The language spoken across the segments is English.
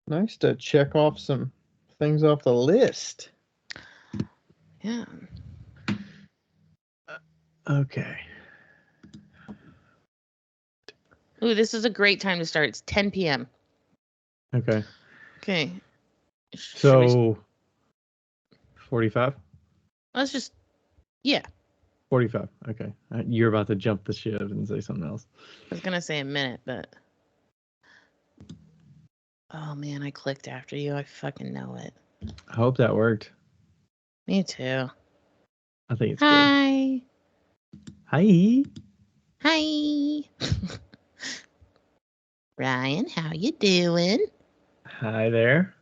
Nice to check off some things off the list. Yeah. Okay. Ooh, this is a great time to start. It's 10 p.m. Okay. Okay. Should we? So 45? Let's just. Yeah. 45. Okay. You're about to jump the ship and say something else. I was gonna say a minute, but. Oh man, I clicked after you. I fucking know it. I hope that worked. Me too. I think it's Hi. good. Hi. Hi. Ryan, how you doing? Hi there.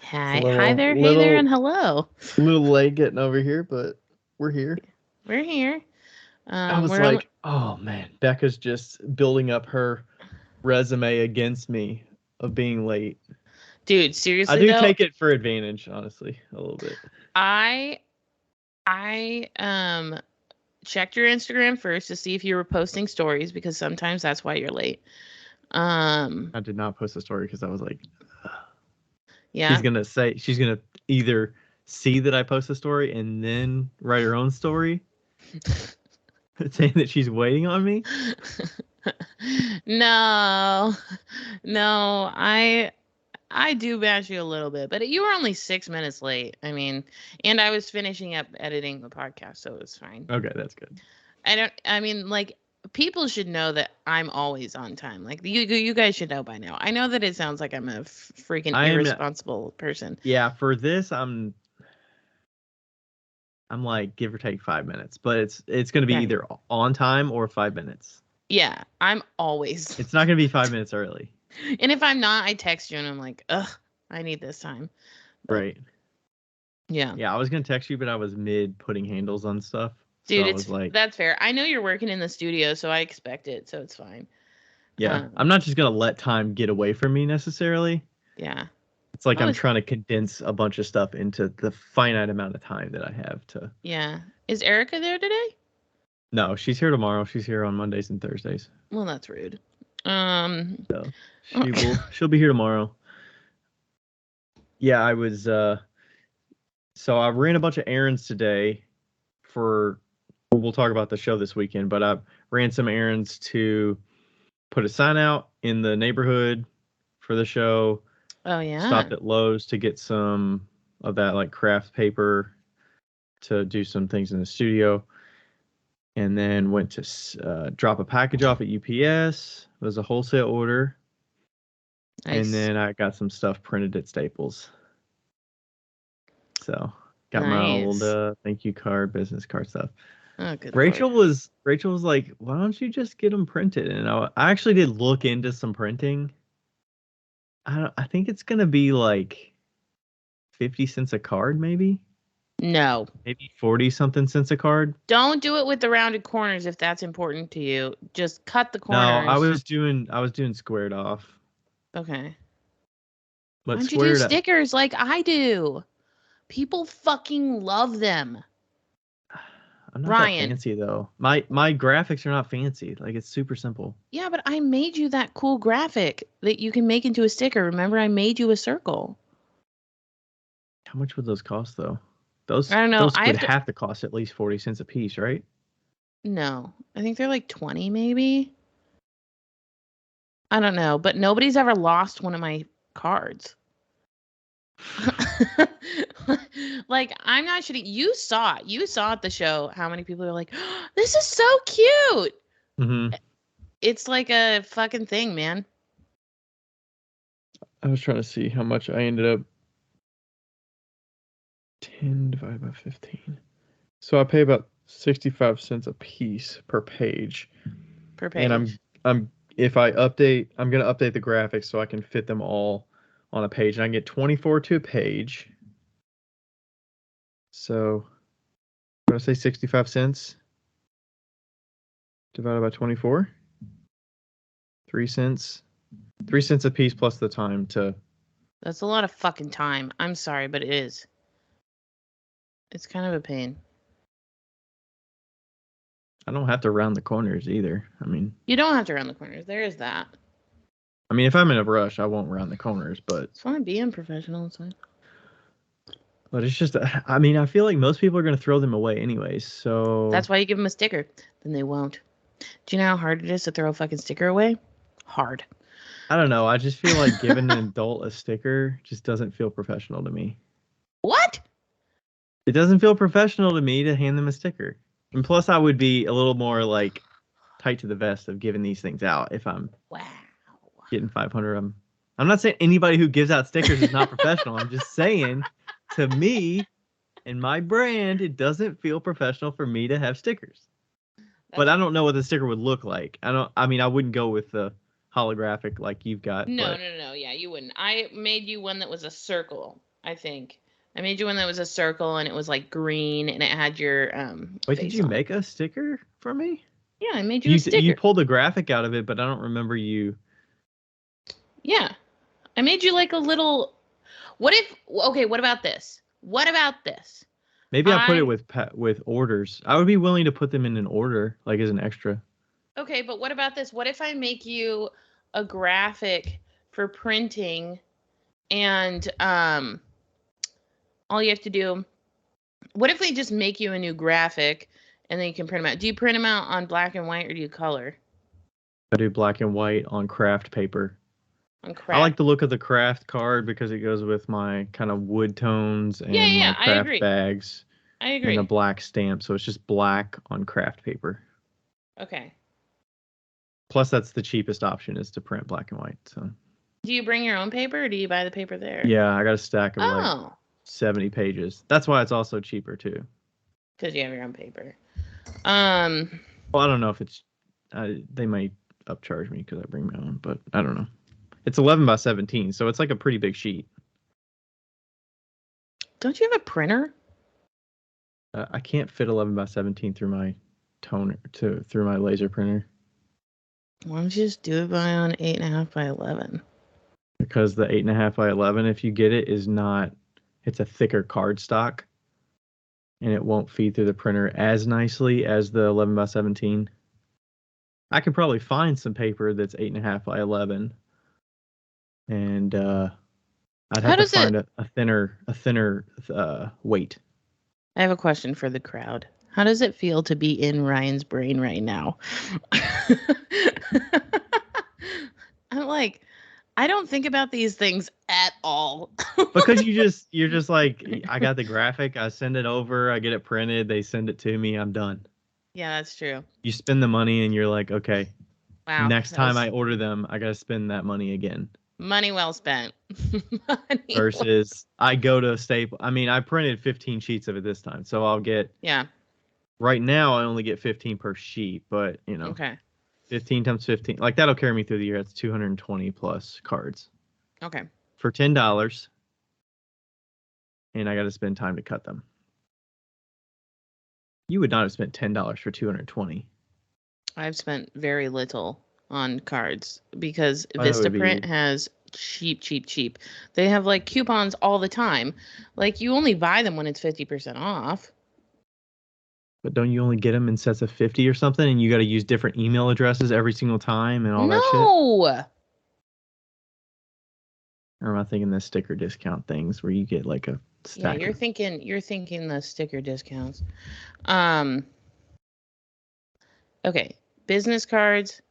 Hi. Hi there, hey there, and hello. Little late getting over here, but we're here. We're here. I was like, oh man, Becca's just building up her resume against me of being late. Dude, seriously I do though, take it for advantage, honestly, a little bit. I checked your Instagram first to see if you were posting stories because sometimes that's why you're late. I did not post a story because I was like, yeah. she's gonna either see that I post a story and then write her own story saying that she's waiting on me. No, I do bash you a little bit, but you were only 6 minutes late. I mean, and I was finishing up editing the podcast, so it was fine. Okay, that's good. I mean, like, people should know that I'm always on time. Like, you guys should know by now. I know that it sounds like I'm a freaking irresponsible person. Yeah, for this, I'm like give or take 5 minutes, but it's going to be either on time or 5 minutes. Yeah, I'm always. It's not going to be 5 minutes early. And if I'm not, I text you and I'm like, ugh, I need this time. But, right. Yeah. Yeah, I was going to text you, but I was mid putting handles on stuff. Dude, so I was like, that's fair. I know you're working in the studio, so I expect it, so it's fine. Yeah, I'm not just going to let time get away from me necessarily. Yeah. It's like I'm trying to condense a bunch of stuff into the finite amount of time that I have to. Yeah. Is Erica there today? No, she's here tomorrow. She's here on Mondays and Thursdays. Well, that's rude. So she'll be here tomorrow. Yeah, I was so I ran a bunch of errands today we'll talk about the show this weekend, but I ran some errands to put a sign out in the neighborhood for the show. Oh yeah. Stopped at Lowe's to get some of that like craft paper to do some things in the studio. And then went to drop a package off at UPS. It was a wholesale order. Nice. And then I got some stuff printed at Staples. So got my old thank you card, business card stuff. Oh, good. Rachel was like, why don't you just get them printed? And I actually did look into some printing. I think it's gonna be like 50 cents a card, maybe. No. Maybe 40 something cents a card. Don't do it with the rounded corners if that's important to you. Just cut the corners. No, I was doing squared off. Okay. But why don't you do stickers like I do? People fucking love them. I'm not that fancy though. My graphics are not fancy. Like it's super simple. Yeah, but I made you that cool graphic that you can make into a sticker. Remember, I made you a circle. How much would those cost though? Those I don't know. Those would have to cost at least 40 cents a piece, right? No, I think they're like 20 maybe. I don't know, but nobody's ever lost one of my cards. Like, I'm not shitting. You saw at the show how many people are like, oh, this is so cute. Mm-hmm. It's like a fucking thing, man. I was trying to see how much I ended up. 10 divided by 15. So I pay about 65 cents a piece per page. Per page. And I'm if I update, I'm going to update the graphics so I can fit them all on a page. And I can get 24 to a page. So I'm going to say 65 cents divided by 24. 3 cents. 3 cents a piece plus the time to. That's a lot of fucking time. I'm sorry, but it is. It's kind of a pain. I don't have to round the corners either. I mean, you don't have to round the corners. There is that. I mean, if I'm in a rush, I won't round the corners, but... It's fine being professional. It's fine. But it's just, I mean, I feel like most people are going to throw them away anyways, so... That's why you give them a sticker. Then they won't. Do you know how hard it is to throw a fucking sticker away? Hard. I don't know. I just feel like giving an adult a sticker just doesn't feel professional to me. What? It doesn't feel professional to me to hand them a sticker. And plus, I would be a little more, like, tight to the vest of giving these things out if I'm getting 500 of them. I'm not saying anybody who gives out stickers is not professional. I'm just saying, to me and my brand, it doesn't feel professional for me to have stickers. But I don't know what the sticker would look like. I mean, I wouldn't go with the holographic like you've got. No. Yeah, you wouldn't. I made you one that was a circle, I think. I made you one that was a circle and it was like green and it had your Wait, face did you on make a sticker for me? Yeah, I made you a sticker. You pulled a graphic out of it, but I don't remember you. Yeah. I made you like a little... What about this? What about this? Maybe I put it with orders. I would be willing to put them in an order, like as an extra. Okay, but what about this? What if I make you a graphic for printing and all you have to do... What if we just make you a new graphic and then you can print them out? Do you print them out on black and white or do you color? I do black and white on craft paper. On craft. I like the look of the craft card because it goes with my kind of wood tones and my craft bags. I agree. And a black stamp, so it's just black on craft paper. Okay. Plus, that's the cheapest option is to print black and white. So. Do you bring your own paper or do you buy the paper there? Yeah, I got a stack of like 70 pages. That's why it's also cheaper too. Because you have your own paper. Well, I don't know if it's... they might upcharge me because I bring my own, but I don't know. It's 11 by 17, so it's like a pretty big sheet. Don't you have a printer? I can't fit 11 by 17 through my toner through my laser printer. Why don't you just do it on 8.5 by 11? Because the 8.5 by 11, if you get it, is not... It's a thicker cardstock, and it won't feed through the printer as nicely as the 11 by 17. I could probably find some paper that's 8.5 by 11, and I'd have to find a thinner weight. I have a question for the crowd. How does it feel to be in Ryan's brain right now? I'm like, I don't think about these things at all. Because you're just like, I got the graphic, I send it over, I get it printed, they send it to me, I'm done. Yeah, that's true. You spend the money and you're like, okay, wow, next time I order them, I got to spend that money again. Money well spent. Versus I go to Staples. I mean, I printed 15 sheets of it this time, so I'll get... Yeah. Right now, I only get 15 per sheet, but, you know. Okay. 15 times 15. Like, that'll carry me through the year. That's 220 plus cards. Okay. For $10. And I got to spend time to cut them. You would not have spent $10 for 220. I've spent very little on cards because Vistaprint has cheap. They have like coupons all the time. Like you only buy them when it's 50% off. But don't you only get them in sets of 50 or something, and you got to use different email addresses every single time and all that shit? No. Or am I thinking the sticker discount things where you get like a stack? Yeah, you're thinking the sticker discounts. Okay, business cards.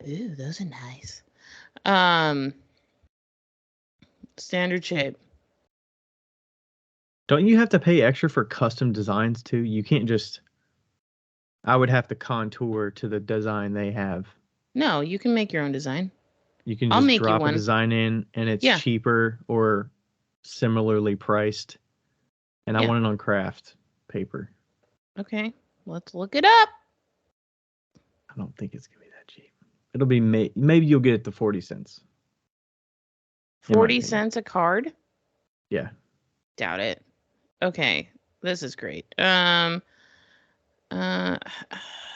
Ooh, those are nice. Standard shape. Don't you have to pay extra for custom designs too? You can't just... I would have to contour to the design they have. No, you can make your own design. You can just drop a design in and it's cheaper or similarly priced. And I want it on craft paper. Okay, let's look it up. I don't think it's going to be that cheap. It'll be... Maybe you'll get it to 40 cents. 40 cents a card? Yeah. Doubt it. Okay, this is great. I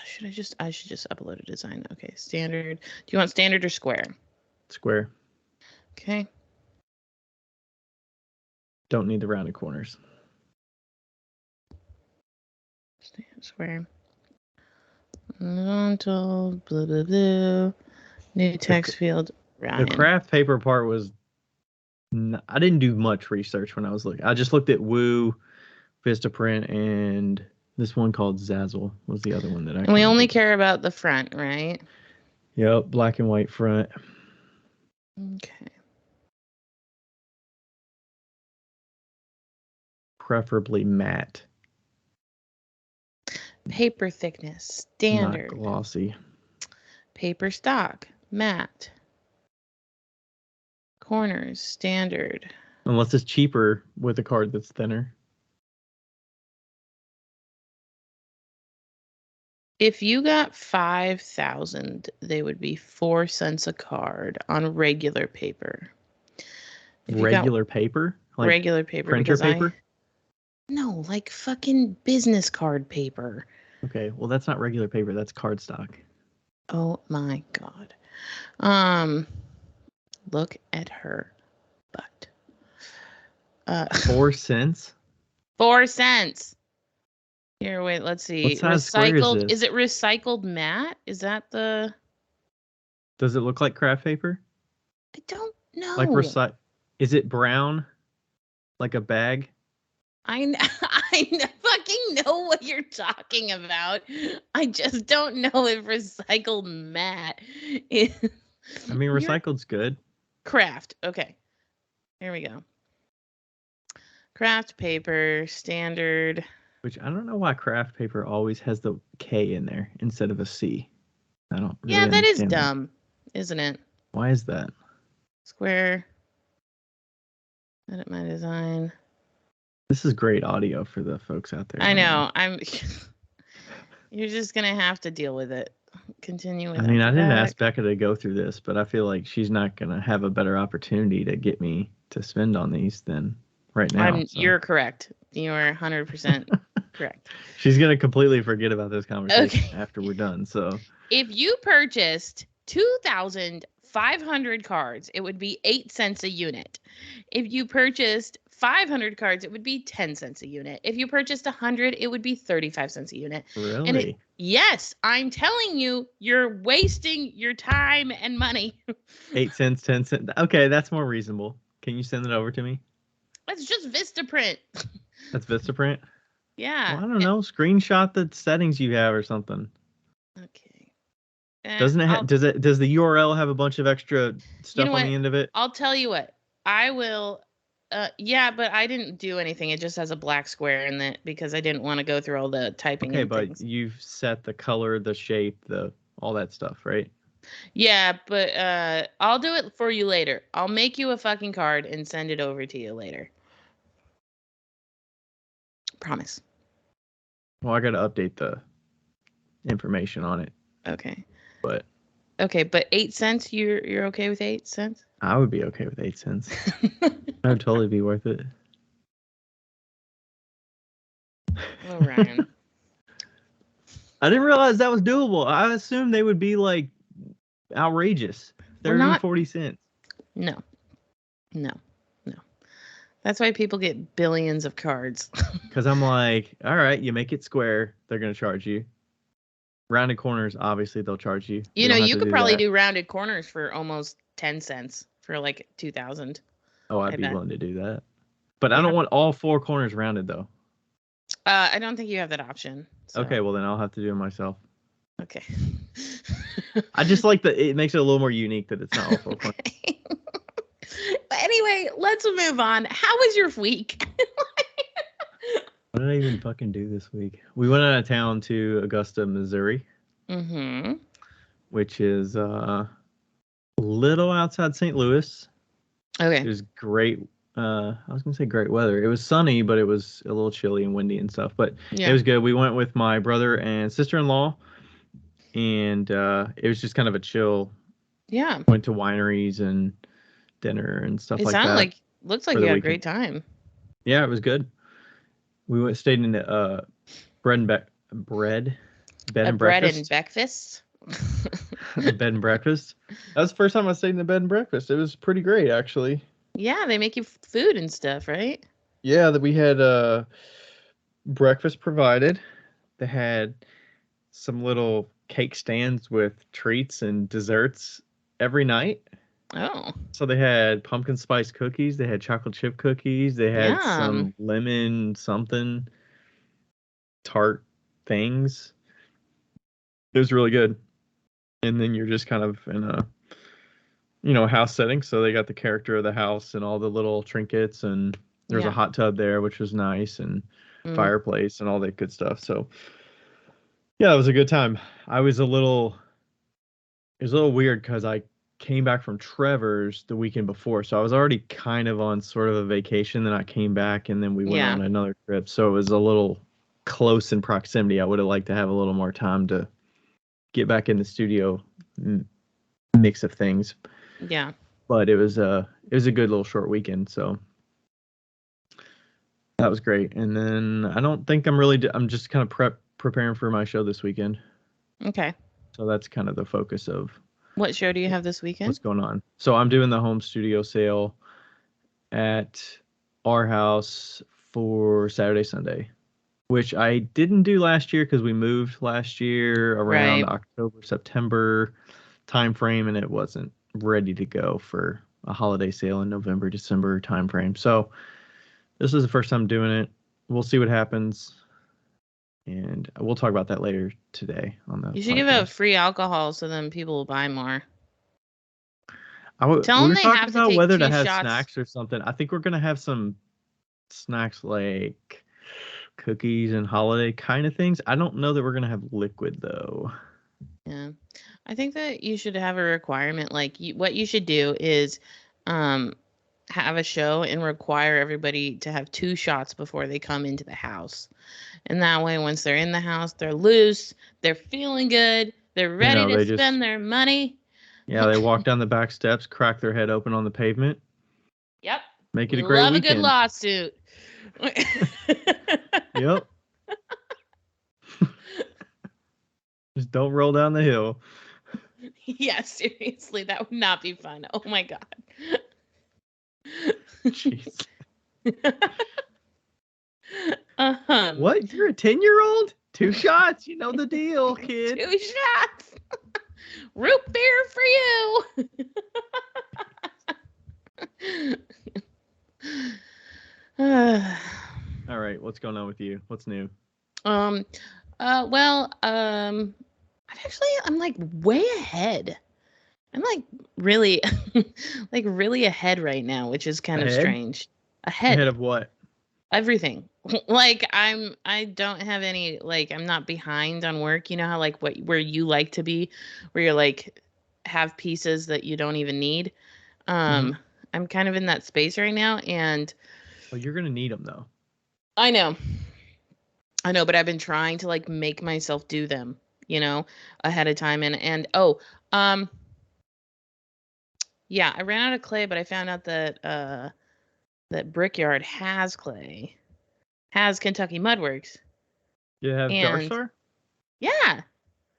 should just upload a design. Okay, standard. Do you want standard or square? Square. Okay. Don't need the rounded corners. Square. Horizontal, blah, blah, blah. New text field. The craft paper part was. I didn't do much research when I was looking. I just looked at Woo, Vistaprint, and this one called Zazzle was the other one that I. And we only care about the front, right? Yep, black and white front. Okay. Preferably matte. Paper thickness, standard. Not glossy. Paper stock, matte. Corners, standard. Unless it's cheaper with a card that's thinner. If you got 5,000, they would be 4 cents a card on regular paper. Regular paper? Like regular paper. Printer paper? No, like fucking business card paper. Okay, well that's not regular paper, that's cardstock. Oh my God. Look at her butt. 4 cents? 4 cents. Here, wait, let's see. What size square is this? Is it recycled matte? Is that the... Does it look like craft paper? I don't know. Like is it brown? Like a bag? I fucking know what you're talking about. I just don't know if recycled matte is... I mean, recycled's good. Craft. Okay. Here we go. Craft paper, standard. Which I don't know why craft paper always has the K in there instead of a C. I don't really Yeah, that is understand dumb, isn't it? Why is that? Square. Edit my design. This is great audio for the folks out there. I know. You're just gonna have to deal with it. Continue with it. I mean, I didn't ask Becca to go through this, but I feel like she's not gonna have a better opportunity to get me to spend on these than right now. You're correct. You're 100% correct. She's gonna completely forget about this conversation after we're done. So if you purchased 2,500 cards, it would be 8 cents a unit. If you purchased 500 cards, it would be 10 cents a unit. If you purchased 100, it would be 35 cents a unit. Really? Yes, I'm telling you, you're wasting your time and money. 8 cents, 10 cents. Okay, that's more reasonable. Can you send it over to me? That's just Vistaprint. That's Vistaprint? Yeah. Well, I don't know. Screenshot the settings you have or something. Okay. Does the URL have a bunch of extra stuff on the end of it? I'll tell you what. I will. Yeah, but I didn't do anything. It just has a black square in it because I didn't want to go through all the typing. Okay, but you've set the color, the shape, all that stuff, right? Yeah, but I'll do it for you later. I'll make you a fucking card and send it over to you later. Promise. Well, I got to update the information on it. Okay. But 8 cents, you're okay with 8 cents? I would be okay with 8 cents. That would totally be worth it. Oh, Ryan. I didn't realize that was doable. I assumed they would be like outrageous. 30, 40 cents. No. That's why people get billions of cards. Because I'm like, all right, you make it square, they're going to charge you. Rounded corners, obviously, they'll charge you. You could probably do rounded corners for almost 10 cents for like 2,000. Oh, I'd be willing to do that. But I don't want all 4 corners rounded, though. I don't think you have that option. So. Okay, well, then I'll have to do it myself. Okay. I just like that it makes it a little more unique that it's not all 4 corners. Anyway, let's move on. How was your week? What did I even fucking do this week? We went out of town to Augusta, Missouri. Mm-hmm. Which is a little outside St. Louis. Okay. It was great. I was going to say great weather. It was sunny, but it was a little chilly and windy and stuff. But it was good. We went with my brother and sister-in-law. And it was just kind of a chill. Yeah. Went to wineries and dinner and stuff like that. It sounded looks like you had a great time. Yeah, it was good. We stayed in the bed and breakfast. Bed and breakfast. Bed and breakfast. That was the first time I stayed in the bed and breakfast. It was pretty great, actually. Yeah, they make you food and stuff, right? Yeah, that we had breakfast provided. They had some little cake stands with treats and desserts every night. Oh. So they had pumpkin spice cookies, they had chocolate chip cookies, they had some lemon something tart things. It was really good. And then you're just kind of in a house setting, so they got the character of the house and all the little trinkets, and there's a hot tub there, which was nice, and fireplace and all that good stuff. So yeah, it was a good time. It was a little weird because I came back from Trevor's the weekend before, so I was already kind of on sort of a vacation. Then I came back, and then we went on another trip, so it was a little close in proximity. I would have liked to have a little more time to get back in the studio mix of things. Yeah. But it was a good little short weekend, so that was great. And then I don't think I'm just kind of preparing for my show this weekend. Okay. So that's kind of the focus of what show do you have this weekend? What's going on? So I'm doing the home studio sale at our house for Saturday, Sunday, which I didn't do last year because we moved last year around October, September timeframe, and it wasn't ready to go for a holiday sale in November, December timeframe. So this is the first time doing it. We'll see what happens. And we'll talk about that later today on the You should give out free alcohol so then people will buy more. Tell them we were talking about whether to have snacks or something. I think we're going to have some snacks like cookies and holiday kind of things. I don't know that we're going to have liquid, though. Yeah. I think that you should have a requirement. Like, what you should do is have a show and require everybody to have 2 shots before they come into the house. And that way, once they're in the house, they're loose, they're feeling good, they're ready to spend their money. Yeah, they walk down the back steps, crack their head open on the pavement. Yep. Make it a great weekend. Love a good lawsuit. Yep. Just don't roll down the hill. Yeah, seriously, that would not be fun. Oh my God. Jeez. What? You're a 10-year-old? 2 shots. You know the deal, kid. 2 shots. Root beer for you. All right, what's going on with you? What's new? I'm like way ahead. I'm like really really ahead right now, which is kind of strange. Ahead of what? Everything. Like I don't have any, like, I'm not behind on work. You know how like where you like to be, where you're like have pieces that you don't even need. I'm kind of in that space right now, and well, you're gonna need them though. I know, but I've been trying to like make myself do them, ahead of time, and yeah, I ran out of clay, but I found out that that Brickyard has clay. Has Kentucky Mudworks. You have Dark Star? Yeah.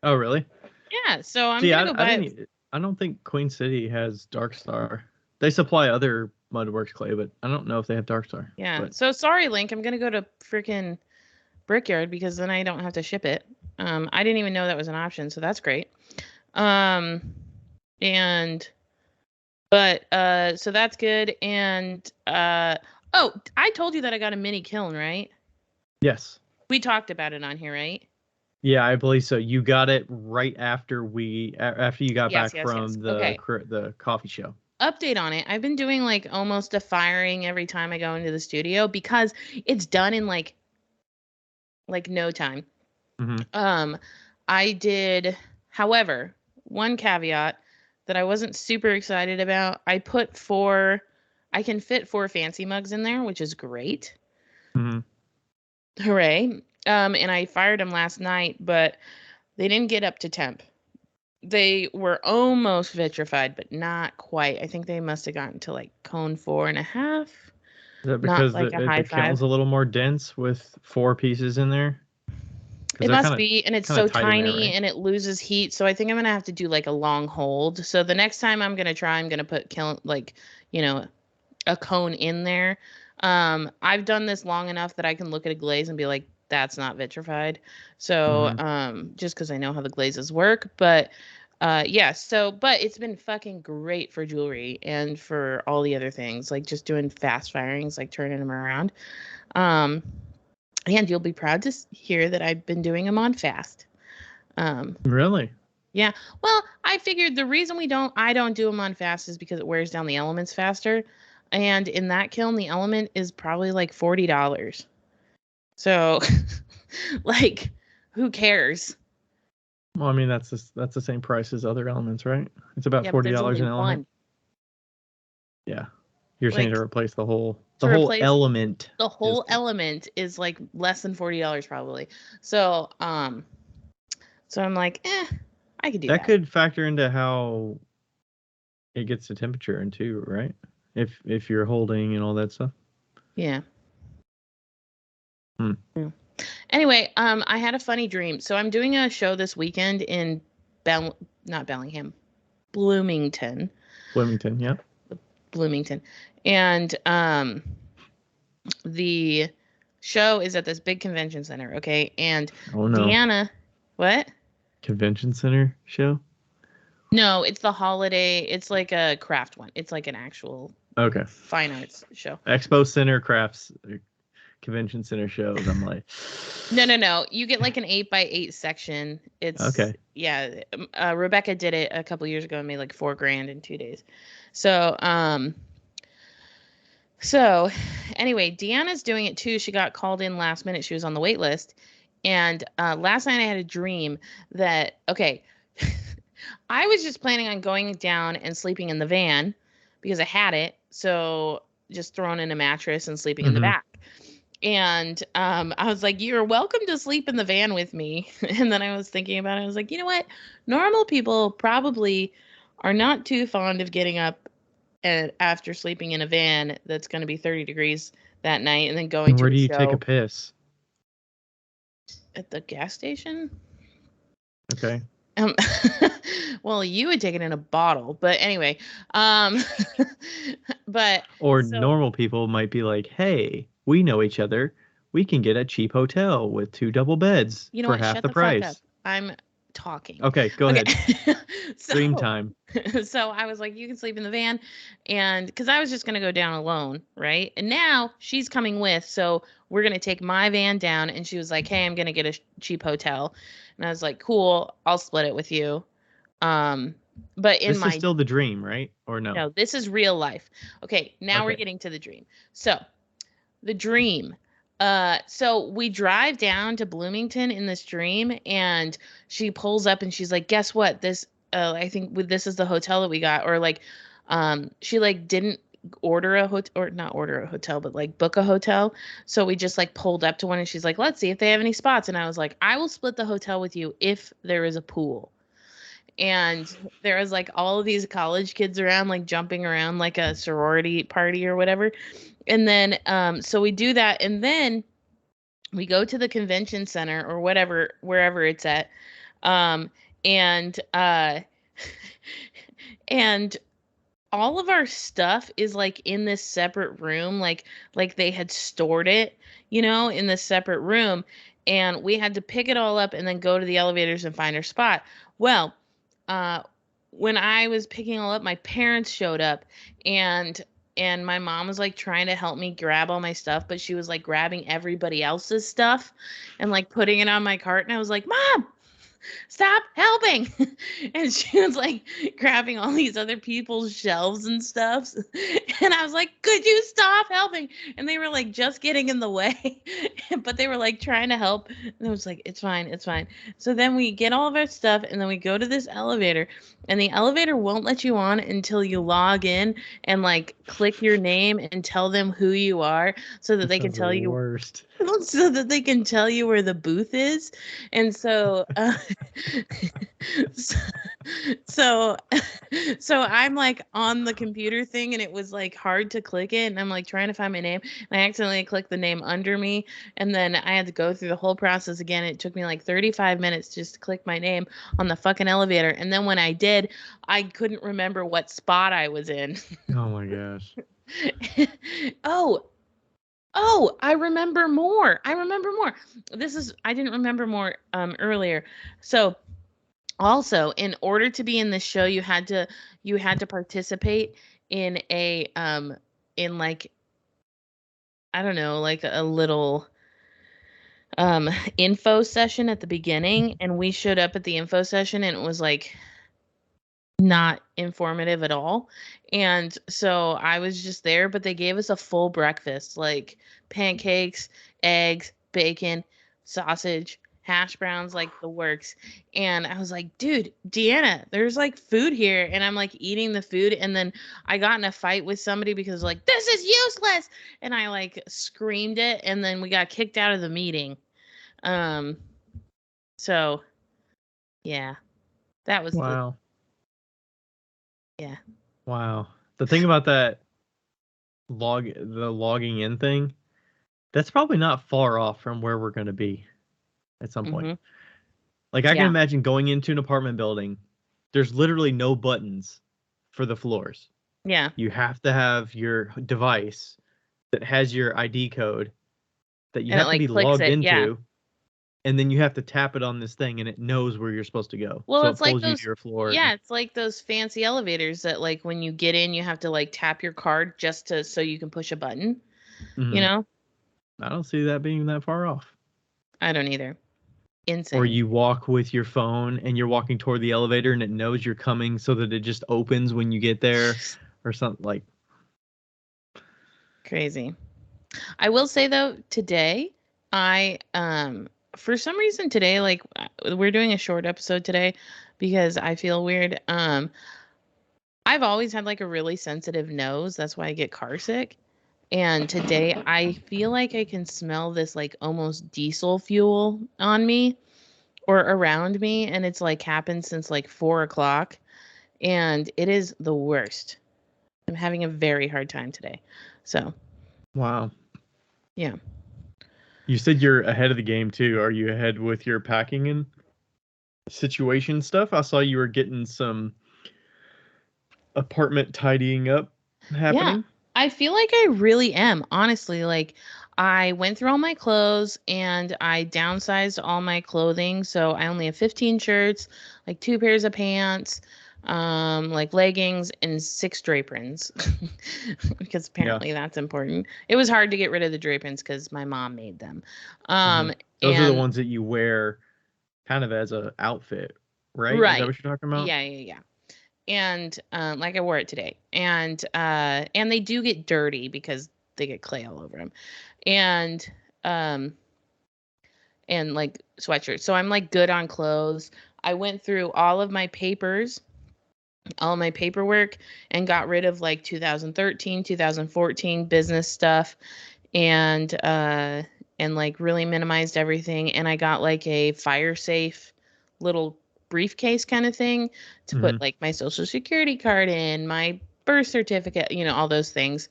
Oh, really? Yeah. So I'm gonna go buy. I don't think Queen City has Dark Star. They supply other Mudworks clay, but I don't know if they have Dark Star. Yeah. But... So sorry, Link. I'm gonna go to freaking Brickyard because then I don't have to ship it. I didn't even know that was an option, so that's great. So that's good. And oh, I told you that I got a mini kiln, right? Yes. We talked about it on here, right? Yeah, I believe so. You got it right after you got back from the coffee show. Update on it. I've been doing like almost a firing every time I go into the studio because it's done in like no time. I did, however, one caveat that I wasn't super excited about. I can fit 4 fancy mugs in there, which is great. Hooray. And I fired them last night, but they didn't get up to temp. They were almost vitrified, but not quite. I think they must have gotten to like cone 4.5. Is that because the kiln's a little more dense with 4 pieces in there? It must be, and it's so tiny and it loses heat. So I think I'm gonna have to do like a long hold. So the next time I'm gonna put a cone in there. I've done this long enough that I can look at a glaze and be like, that's not vitrified. So just because I know how the glazes work, but Yeah, so, but it's been fucking great for jewelry and for all the other things, like just doing fast firings, like turning them around. And you'll be proud to hear that I've been doing them on fast. Really? Yeah. Well, I figured the reason I don't do them on fast is because it wears down the elements faster. And in that kiln, the element is probably like $40. So, like, who cares? Well, I mean, that's the same price as other elements, right? It's about Yeah, but there's $40 only an element. one. Yeah. You're saying to replace the whole element. The whole element is like less than $40 probably. So, so I'm like, I could do that. That could factor into how it gets the temperature in too, right? If you're holding and all that stuff. Yeah. Yeah. Anyway, I had a funny dream. So I'm doing a show this weekend in not Bellingham, Bloomington. Bloomington, yeah. Bloomington. And the show is at this big convention center, okay? And Deanna, what? Convention center show? No, it's the holiday. It's like a craft one. It's like an actual fine arts show. Expo Center crafts convention center shows. I'm like, no. You get like an 8x8 section. It's yeah. Rebecca did it a couple years ago and made like $4,000 in 2 days. So so anyway, Deanna's doing it too. She got called in last minute. She was on the wait list. And last night I had a dream that I was just planning on going down and sleeping in the van because I had it. So just throwing in a mattress and sleeping in the back. And I was like, you're welcome to sleep in the van with me. And then I was thinking about it. I was like, you know what? Normal people probably are not too fond of getting up after sleeping in a van that's going to be 30 degrees that night and then going to where do you take a piss? At the gas station. Okay. Well, you would take it in a bottle, but anyway, but normal people might be like, hey, we know each other. We can get a cheap hotel with 2 double beds for half the price. Fuck up. I'm talking. Okay, go ahead. Dream time. So I was like, you can sleep in the van, and because I was just gonna go down alone, right? And now she's coming with, so we're gonna take my van down. And she was like, hey, I'm gonna get a cheap hotel, and I was like, cool, I'll split it with you. But this is still the dream, right? Or no? No, this is real life. Okay, now we're getting to the dream. So the dream. So we drive down to Bloomington in this dream, and she pulls up and she's like, guess what? This I think this is the hotel that we got. Or like she like didn't order a hotel, or not order a hotel, but like book a hotel. So we just like pulled up to one and she's like, let's see if they have any spots. And I was like, I will split the hotel with you if there is a pool. And there was like all of these college kids around, like jumping around like a sorority party or whatever. And then so we do that, and then we go to the convention center or wherever it's at. And and all of our stuff is like in this separate room, like they had stored it, in this separate room, and we had to pick it all up and then go to the elevators and find our spot. Well, when I was picking all up, my parents showed up, and my mom was like trying to help me grab all my stuff, but she was like grabbing everybody else's stuff and like putting it on my cart. And I was like, Mom, stop helping. And she was like grabbing all these other people's shelves and stuff. And I was like, could you stop helping? And they were like just getting in the way, but they were like trying to help. And I was like, it's fine. It's fine. So then we get all of our stuff, and then we go to this elevator, and the elevator won't let you on until you log in and like click your name and tell them who you are, so that they can tell you worst. So that they can tell you where the booth is. And so so I'm like on the computer thing, and it was like hard to click it, and I'm like trying to find my name, and I accidentally clicked the name under me, and then I had to go through the whole process again. It took me like 35 minutes just to click my name on the fucking elevator, and then when I did, I couldn't remember what spot I was in. Oh my gosh. Oh, I remember more. I didn't remember more earlier. So Also, in order to be in this show, you had to participate in a in like, I don't know, like a little info session at the beginning, and we showed up at the info session and it was like not informative at all. And so I was just there, but they gave us a full breakfast, like pancakes, eggs, bacon, sausage, hash browns, like the works. And I was like, dude, Deanna, there's like food here. And I'm like eating the food. And then I got in a fight with somebody because like, this is useless. And I like screamed it. And then we got kicked out of the meeting. Um, so yeah, that was Wow. yeah. Wow. The thing about that the logging in thing, that's probably not far off from where we're going to be at some point. Mm-hmm. Like I can Yeah. imagine going into an apartment building, there's literally no buttons for the floors. Yeah. You have to have your device that has your ID code that you And it have to like be clicks logged it. Yeah. into, and then you have to tap it on this thing and it knows where you're supposed to go. Well, So it it's like pulls you to those, your floor. yeah, it's like those fancy elevators that like when you get in, you have to like tap your card just to so you can push a button, you Mhm. know? I don't see that being that far off. I don't either. Or Insane. you walk with your phone and you're walking toward the elevator and it knows you're coming so that it just opens when you get there or something like. Crazy. I will say though, today I for some reason today like we're doing a short episode today because I feel weird. I've always had like a really sensitive nose. That's why I get car sick. And today I feel like I can smell this like almost diesel fuel on me or around me. And it's like happened since like 4 o'clock. And it is the worst. I'm having a very hard time today. So, Wow. yeah. You said you're ahead of the game too. Are you ahead with your packing and situation stuff? I saw you were getting some apartment tidying up Yeah. happening. I feel like I really am. Honestly, like I went through all my clothes and I downsized all my clothing. So I only have 15 shirts, like 2 pairs of pants, like leggings and 6 draperins because Yeah. apparently that's important. It was hard to get rid of the draperins because my mom made them. Hmm. Those are the And ones that you wear kind of as a outfit, right? Is that right. what you're talking about? Yeah, yeah, yeah. And like I wore it today. And they do get dirty because they get clay all over them. And um and like sweatshirts. So I'm like good on clothes. I went through all of my papers, all my paperwork and got rid of like 2013, 2014 business stuff and like really minimized everything and I got like a fire safe little briefcase kind of thing to Hmm. put like my social security card in, my birth certificate, all those things,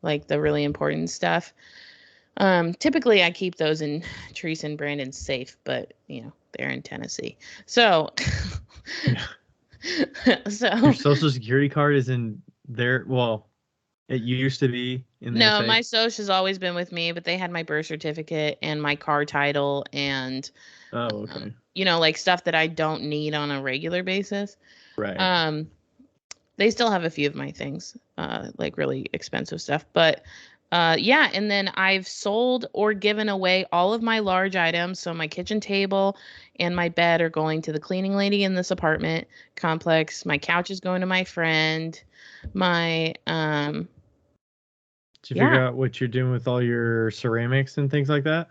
like the really important stuff. Typically I keep those in Teresa and Brandon's safe, but they're in Tennessee. So Yeah. Your so social security card is in there. Well, it used to be in their no, safe. my social has always been with me, but they had my birth certificate and my car title and Oh, okay. like stuff that I don't need on a regular basis. Right. Um, they still have a few of my things, like really expensive stuff. But yeah, and then I've sold or given away all of my large items. So my kitchen table and my bed are going to the cleaning lady in this apartment complex. My couch is going to my friend. My Did you figure yeah. out what you're doing with all your ceramics and things like that?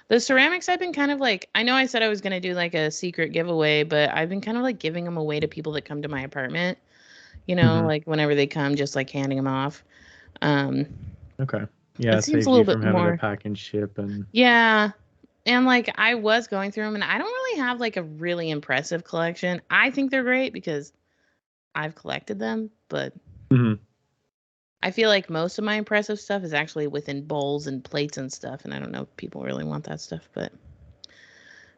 The ceramics I've been kind of like, I know I said I was going to do like a secret giveaway, but I've been kind of like giving them away to people that come to my apartment, Hmm. like whenever they come, just like handing them off. Um, Okay. Yeah, it it seems a saves little you bit from having to more, pack and ship and. yeah. And like I was going through them and I don't really have like a really impressive collection. I think they're great because I've collected them, but Mhm. I feel like most of my impressive stuff is actually within bowls and plates and stuff. And I don't know if people really want that stuff, but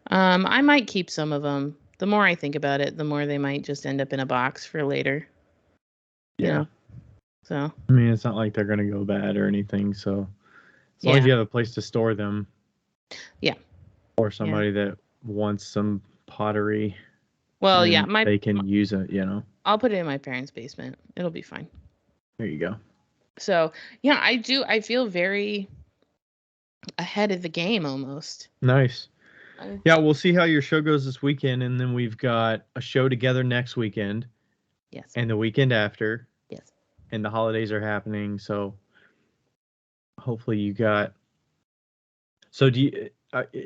I might keep some of them. The more I think about it, the more they might just end up in a box for later, you Yeah. know? So, I mean, it's not like they're gonna go bad or anything. So as long as yeah. you have a place to store them, Yeah. or Yeah. somebody that wants some pottery, Well, yeah, they can use it, I'll put it in my parents' basement. It'll be fine. There you go. So, yeah, I feel very ahead of the game almost. Nice. Yeah, we'll see how your show goes this weekend, and then we've got a show together next weekend. Yes. And the weekend after. Yes. And the holidays are happening, so hopefully you got. So do you?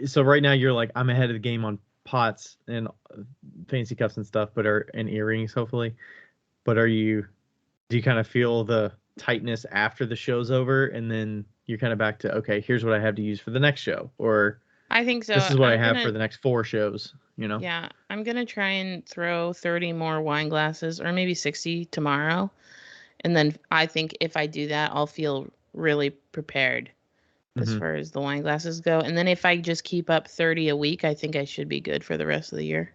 So right now you're like, I'm ahead of the game on pots and fancy cups and stuff, and earrings hopefully. But do you kind of feel the tightness after the show's over, and then you're kind of back to, okay, here's what I have to use for the next show, or I think so. This is what I have for the next 4 shows, Yeah, I'm gonna try and throw 30 more wine glasses, or maybe 60 tomorrow, and then I think if I do that, I'll feel really prepared as far as the wine glasses go. And then if I just keep up 30 a week, I think I should be good for the rest of the year.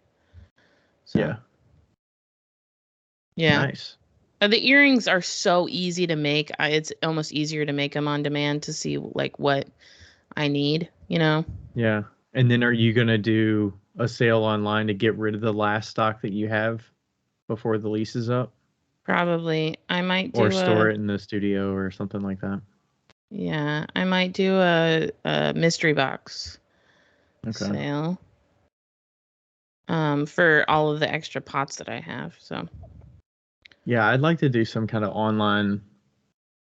So, yeah. Nice. The earrings are so easy to make. It's almost easier to make them on demand to see like what I need, Yeah. And then are you going to do a sale online to get rid of the last stock that you have before the lease is up? Probably. I might do or store it in the studio or something like that. Yeah, I might do a mystery box sale for all of the extra pots that I have. So yeah, I'd like to do some kind of online.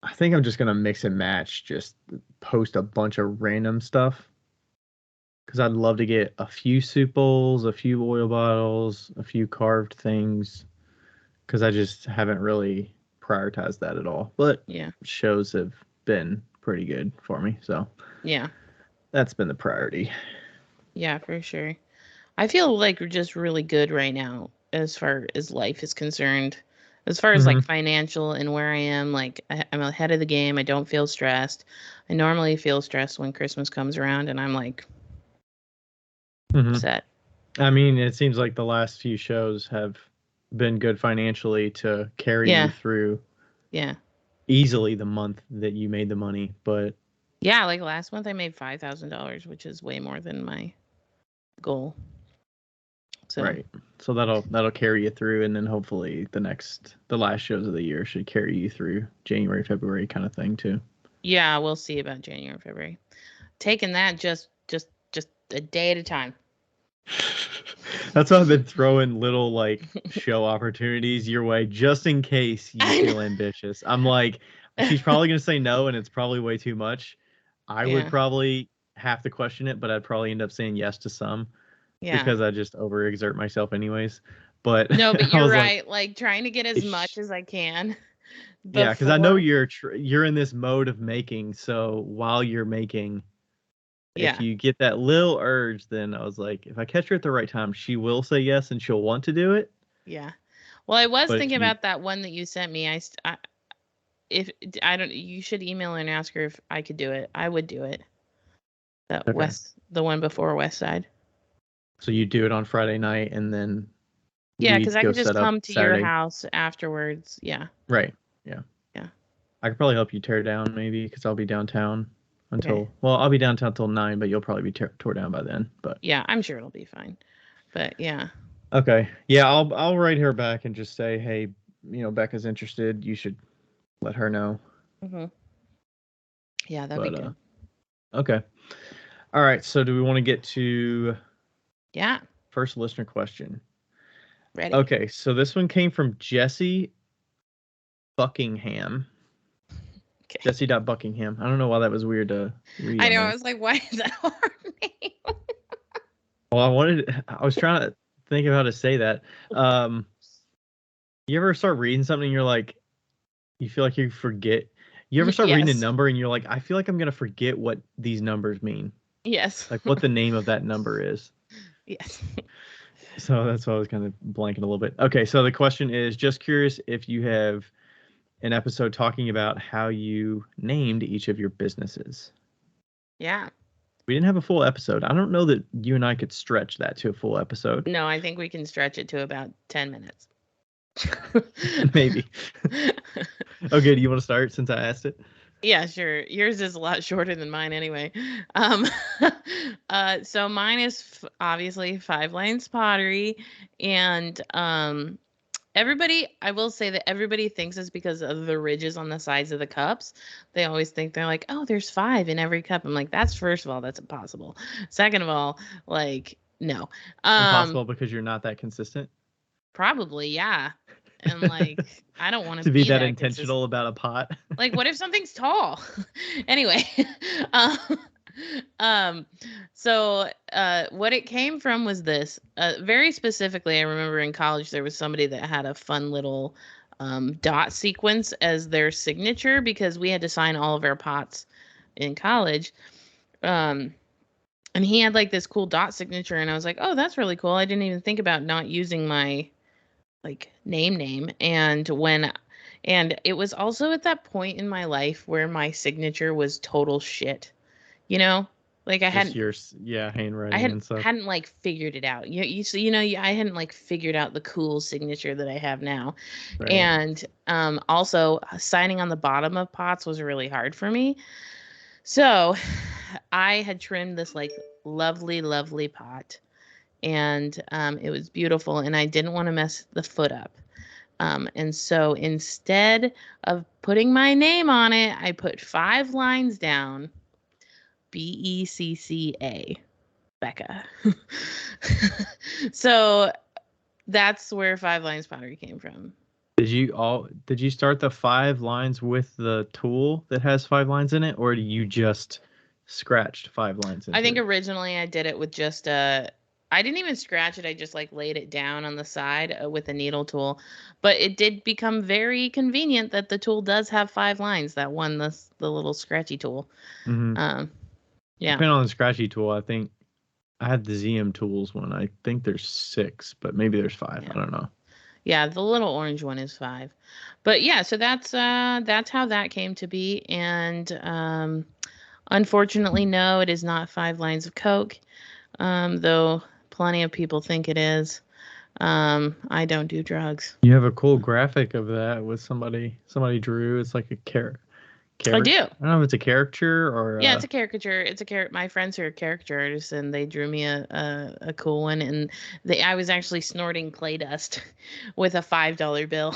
I think I'm just gonna mix and match, just post a bunch of random stuff. Because I'd love to get a few soup bowls, a few oil bottles, a few carved things. Because I just haven't really prioritized that at all. But yeah, shows have been pretty good for me. So yeah, that's been the priority. Yeah, for sure. I feel like we're just really good right now as far as life is concerned. As far as like financial and where I am, like I'm ahead of the game. I don't feel stressed. I normally feel stressed when Christmas comes around, and I'm like set. I mean, it seems like the last few shows have been good financially to carry you through. Yeah. Easily the month that you made the money, but yeah, like last month I made $5,000, which is way more than my goal. So. Right. So that'll carry you through, and then hopefully the last shows of the year should carry you through January, February kind of thing too. Yeah, we'll see about January, February. Taking that just a day at a time. That's why I've been throwing little like show opportunities your way just in case you feel ambitious. I'm like, she's probably gonna say no, and it's probably way too much. I would probably have to question it, but I'd probably end up saying yes to some. Yeah. Because I just overexert myself anyways. But no, but you're right. Like trying to get as much as I can. Yeah, because I know you're in this mode of making. So while you're making, if you get that little urge, then I was like, if I catch her at the right time, she will say yes and she'll want to do it. Yeah. Well, I was thinking about that one that you sent me. You should email her and ask her if I could do it. I would do it. The one before West Side. So you do it on Friday night, and then because I could just come to Saturday. Your house afterwards. Yeah. Right. Yeah. Yeah. I could probably help you tear down maybe, because I'll be downtown until I'll be downtown until 9, but you'll probably be tore down by then. But yeah, I'm sure it'll be fine. But yeah. Okay. Yeah, I'll write her back and just say, hey, Becca's interested. You should let her know. Yeah, that'd be good. Okay. All right. So do we want to get to first listener question? Ready. Okay. So this one came from Jesse Buckingham. Okay. Jesse.Buckingham. I don't know why that was weird to read. I know. I was like, why is that a hard name? Well, I was trying to think of how to say that. You ever start reading something and you're like, you feel like you forget? You ever start reading a number and you're like, I feel like I'm going to forget what these numbers mean? Yes. Like what the name of that number is. Yes. So that's why I was kind of blanking a little bit. Okay, so the question is, just curious if you have an episode talking about how you named each of your businesses. Yeah. We didn't have a full episode. I don't know that you and I could stretch that to a full episode. No, I think we can stretch it to about 10 minutes. Maybe. Okay, do you want to start since I asked it? Yeah, sure. Yours is a lot shorter than mine anyway. So mine is obviously 5 lines pottery, and everybody, I will say that everybody thinks it's because of the ridges on the sides of the cups. They always think they're like, oh, there's 5 in every cup. I'm like, that's first of all, that's impossible. Second of all, like, no. Impossible because you're not that consistent. Probably, yeah. And like, I don't want to To be be that that intentional consistent. about a pot. Like, what if something's tall? Anyway, um, um, so what it came from was this. Very specifically, I remember in college there was somebody that had a fun little dot sequence as their signature because we had to sign all of our pots in college. Um, and he had like this cool dot signature, and I was like, oh, that's really cool. I didn't even think about not using my like name. And it was also at that point in my life where my signature was total shit. You know? Like Just your handwriting and stuff. hadn't like figured it out. I hadn't like figured out the cool signature that I have now. Right. And also signing on the bottom of pots was really hard for me. So I had trimmed this like lovely, lovely pot, and it was beautiful, and I didn't want to mess the foot up. And so instead of putting my name on it, I put 5 lines down. Becca. Becca. So that's where 5 lines pottery came from. Did you start the 5 lines with the tool that has 5 lines in it, or do you just scratched 5 lines into I think it? originally I did it with just I didn't even scratch it. I just like laid it down on the side with a needle tool. But it did become very convenient that the tool does have 5 lines. That one, the little scratchy tool. Mm-hmm. Yeah. Depending on the scratchy tool, I think I had the ZM tools one. I think there's 6, but maybe there's 5. Yeah. I don't know. Yeah, the little orange one is 5. But yeah, so that's how that came to be. And unfortunately, no, it is not 5 lines of Coke. Though plenty of people think it is. I don't do drugs. You have a cool graphic of that with somebody drew. It's like a character. I do. I don't know if it's a caricature or Yeah, it's a caricature. My friends are caricature artists, and they drew me a cool one. And I was actually snorting clay dust with a $5 bill.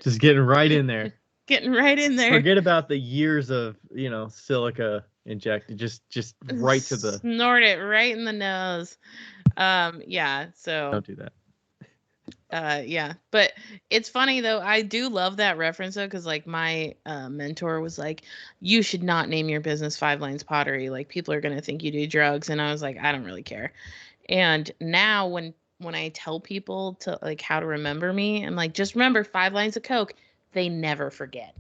just getting right in there. Getting right in there. Forget about the years of silica injected. Just right to the snort it right in the nose. Yeah. So don't do that. Yeah, but it's funny though. I do love that reference though, because like my mentor was like, you should not name your business 5 Lines Pottery. Like people are gonna think you do drugs, and I was like, I don't really care. And now when I tell people to like how to remember me, I'm like, just remember 5 lines of Coke. They never forget.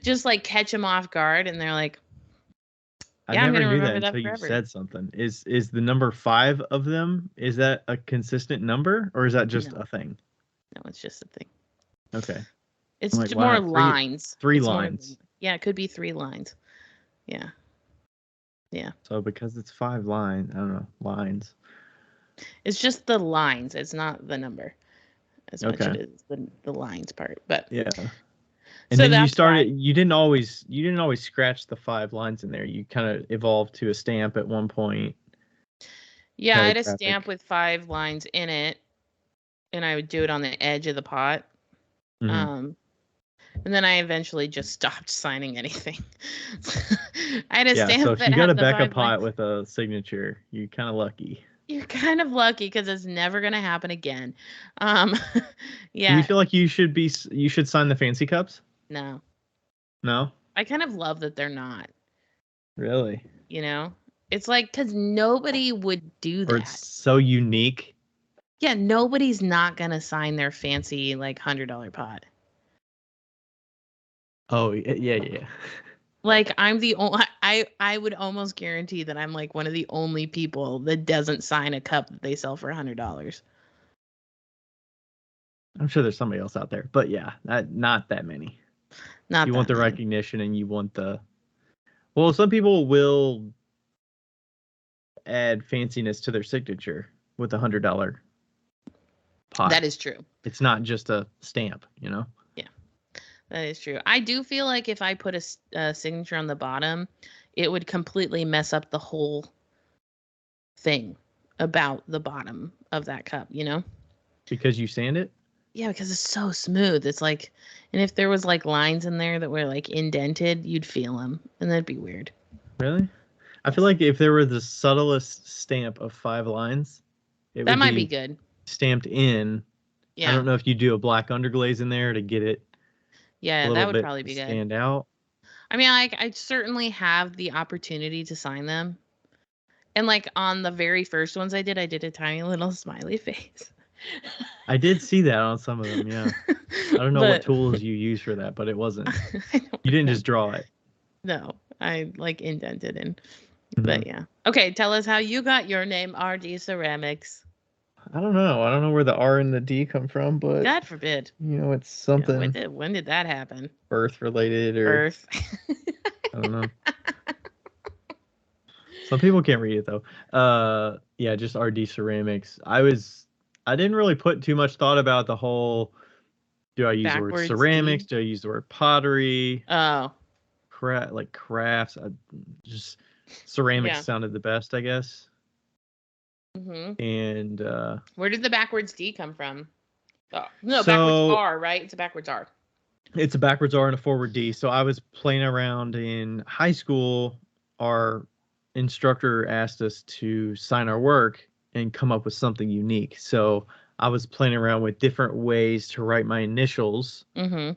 Just like catch them off guard, and they're like, yeah, I never knew that that until you forever. said something. Is the number 5 of them? Is that a consistent number, or is that just a thing? No, it's just a thing. Okay. It's like, more lines. 3 lines. Yeah, it could be 3 lines. Yeah. Yeah. So because it's 5 lines, I don't know, lines. It's just the lines. It's not the number as much as it is the lines part. But yeah. And so then you started. You didn't always scratch the 5 lines in there. You kind of evolved to a stamp at one point. Yeah, I had a stamp with 5 lines in it, and I would do it on the edge of the pot. Mm-hmm. And then I eventually just stopped signing anything. I had a stamp. So if you got a Becca pot with a signature, you're kind of lucky. You're kind of lucky because it's never gonna happen again. Yeah. Do you feel like you should sign the fancy cups? No. No? I kind of love that they're not. Really? You know? It's like, because nobody would do that. Or it's so unique. Yeah, nobody's not gonna sign their fancy like $100 pot. Oh yeah. Like I'm the only. I would almost guarantee that I'm like one of the only people that doesn't sign a cup that they sell for $100. I'm sure there's somebody else out there, but yeah, not that many. Not you that want the many. recognition, and you want the. Well, some people will add fanciness to their signature with $100 pot. That is true. It's not just a stamp, Yeah, that is true. I do feel like if I put a signature on the bottom, it would completely mess up the whole thing about the bottom of that cup, Because you sand it? Yeah, because it's so smooth. It's like, and if there was like lines in there that were like indented, you'd feel them, and that'd be weird. Really? I feel like if there were the subtlest stamp of 5 lines, that might be good. Stamped in. Yeah. I don't know if you do a black underglaze in there to get it. Yeah, that would probably be good. Stand out. I mean, I certainly have the opportunity to sign them, and like on the very first ones I did a tiny little smiley face. I did see that on some of them, yeah. I don't know what tools you use for that, but it wasn't. You didn't just draw it. No, I like indented in. But yeah. Okay, tell us how you got your name, RD Ceramics. I don't know. I don't know where the R and the D come from, but God forbid. It's something. When did that happen? Birth related or Earth. I don't know. Some people can't read it though. Yeah, just RD Ceramics. I didn't really put too much thought about the whole. Do I use the word ceramics? Do I use the word pottery? Oh, like crafts. Just ceramics sounded the best, I guess. Mm-hmm. And where did the backwards D come from? Oh, no, backwards R, right? It's a backwards R. It's a backwards R and a forward D. So I was playing around in high school. Our instructor asked us to sign our work and come up with something unique. So I was playing around with different ways to write my initials. Mm-hmm.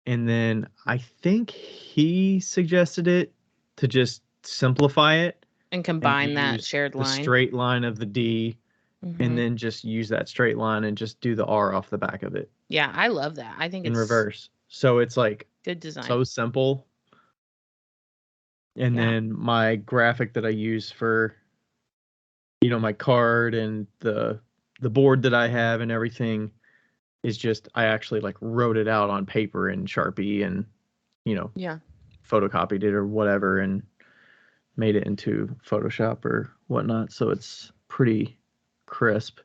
And then I think he suggested it to just simplify it. And combine that shared line. The straight line of the D. Mm-hmm. And then just use that straight line and just do the R off the back of it. Yeah, I love that. I think in reverse. So it's like good design. So simple. And then my graphic that I use for my card and the board that I have and everything is just I actually like wrote it out on paper in Sharpie and photocopied it or whatever and made it into Photoshop or whatnot. So it's pretty crisp.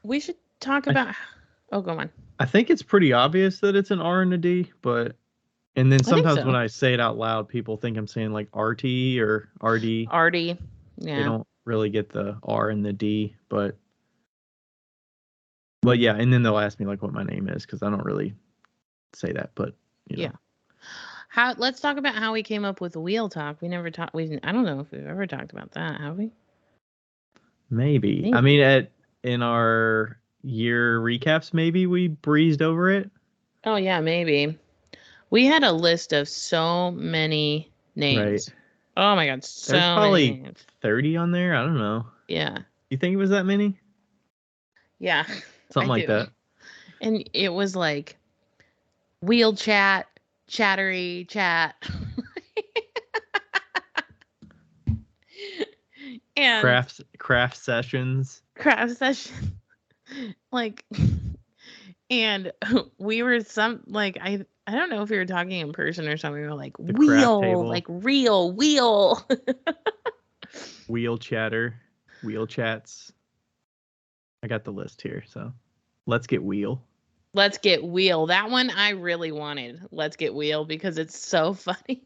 We should talk about go on. I think it's pretty obvious that it's an R and a D, but and then sometimes when I say it out loud, people think I'm saying like RT or RD. RD, yeah. They don't really get the R and the D, but yeah. And then they'll ask me like what my name is because I don't really say that, but yeah. Let's talk about how we came up with Wheel Talk. We never talked. I don't know if we've ever talked about that, have we? Maybe. I mean, in our year recaps, maybe we breezed over it. Oh yeah, maybe. We had a list of so many names. Right. Oh my God, There's probably 30 on there. I don't know. Yeah. You think it was that many? Yeah. Something like that. And it was like wheel chat, chattery chat. And craft sessions. Craft session. Like, and we were I don't know if we were talking in person or something. We were like, wheel, like real wheel. Wheel chatter, wheel chats. I got the list here, so let's get wheel. Let's get wheel. That one I really wanted. Let's get wheel because it's so funny.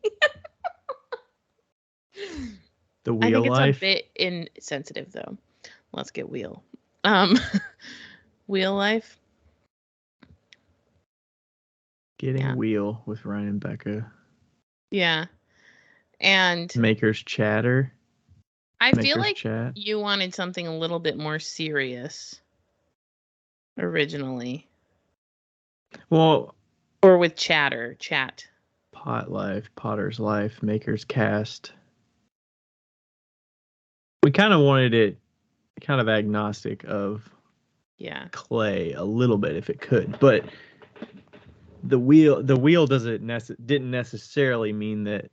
The wheel life. I think it's a bit insensitive though. Let's get wheel. Wheel life. Getting wheel with Ryan and Becca. Yeah. And Maker's chatter. I feel like you wanted something a little bit more serious originally. Well, or with chat. Pot life, Potter's life, Maker's cast. We kind of wanted it kind of agnostic of clay a little bit if it could, but the wheel didn't necessarily mean that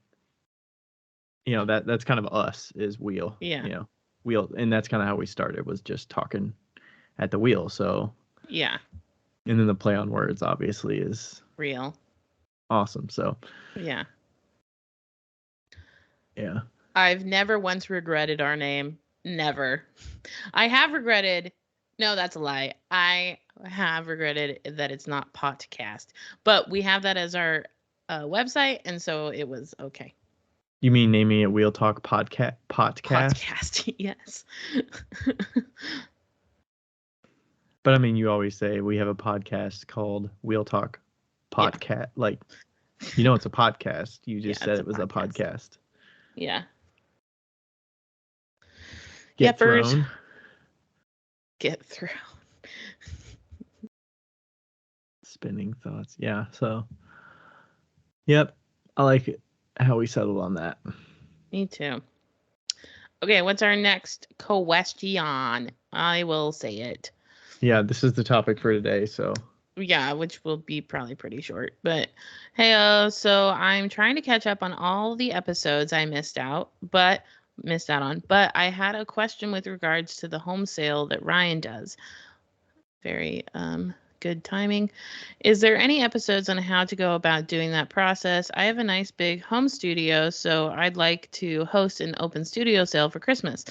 that's kind of us is wheel. Yeah. Wheel, and that's kind of how we started, was just talking at the wheel. So yeah. And then the play on words obviously is real. Awesome. So yeah. Yeah. I've never once regretted our name. Never. I have regretted. No, that's a lie. I have regretted that it's not podcast, but we have that as our website, and so it was okay. You mean naming it Wheel Talk Podcast? Podcast, yes. But I mean, you always say we have a podcast called Wheel Talk Podcast. Yeah. Like, you know, it's a podcast. You just said it was a podcast. Yeah. Get thrown. Get thrown. Spinning thoughts. Yeah. So, yep. I like it, how we settled on that. Me too. Okay. What's our next question? I will say it. Yeah. This is the topic for today. So, yeah, which will be probably pretty short. But hey, so I'm trying to catch up on all the episodes I missed out on. But I had a question with regards to the home sale that Ryan does. Very good timing. Is there any episodes on how to go about doing that process? I have a nice big home studio, so I'd like to host an open studio sale for Christmas,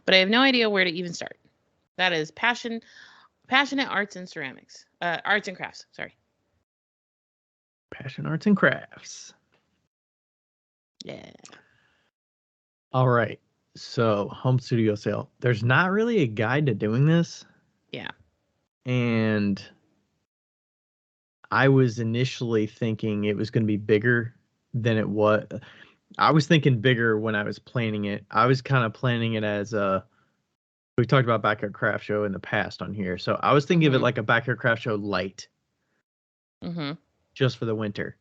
but I have no idea where to even start. That is Passionate Arts and Ceramics. Arts and Crafts, sorry. Passion Arts and Crafts. Yeah. All right. So, home studio sale. There's not really a guide to doing this. Yeah. And I was initially thinking it was going to be bigger than it was. I was thinking bigger when I was planning it. I was kind of planning it as we talked about Backyard Craft Show in the past on here. So I was thinking of it like a Backyard Craft Show light. Just for the winter.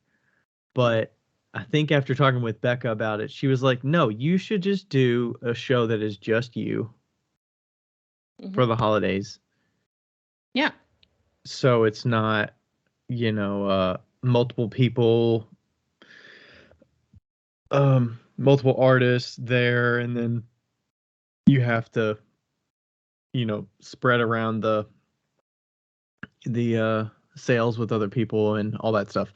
But I think after talking with Becca about it, she was like, no, you should just do a show that is just you for the holidays. Yeah. So it's not, multiple people, multiple artists there, and then you have to, spread around the sales with other people and all that stuff.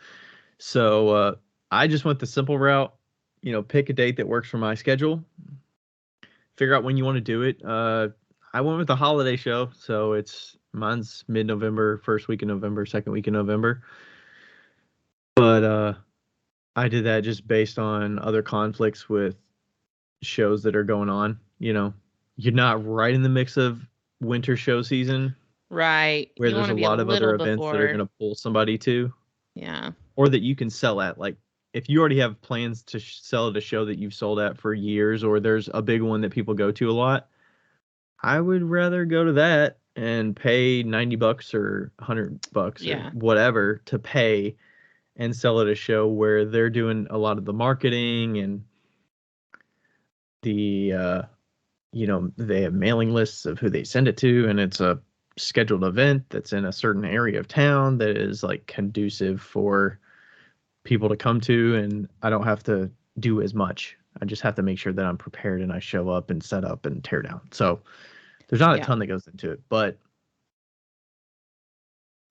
So I just went the simple route, pick a date that works for my schedule, figure out when you want to do it. I went with the holiday show, so mine's mid-November, first week of November, second week of November. But I did that just based on other conflicts with shows that are going on. You're not right in the mix of winter show season. Right. Where there's a lot of other events that are going to pull somebody to. Yeah. Or that you can sell at. Like, if you already have plans to sell at a show that you've sold at for years, or there's a big one that people go to a lot, I would rather go to that and pay $90 or $100 or whatever to pay and sell at a show where they're doing a lot of the marketing and the they have mailing lists of who they send it to, and it's a scheduled event that's in a certain area of town that is like conducive for people to come to, and I don't have to do as much. I just have to make sure that I'm prepared and I show up and set up and tear down. So there's not a ton that goes into it, but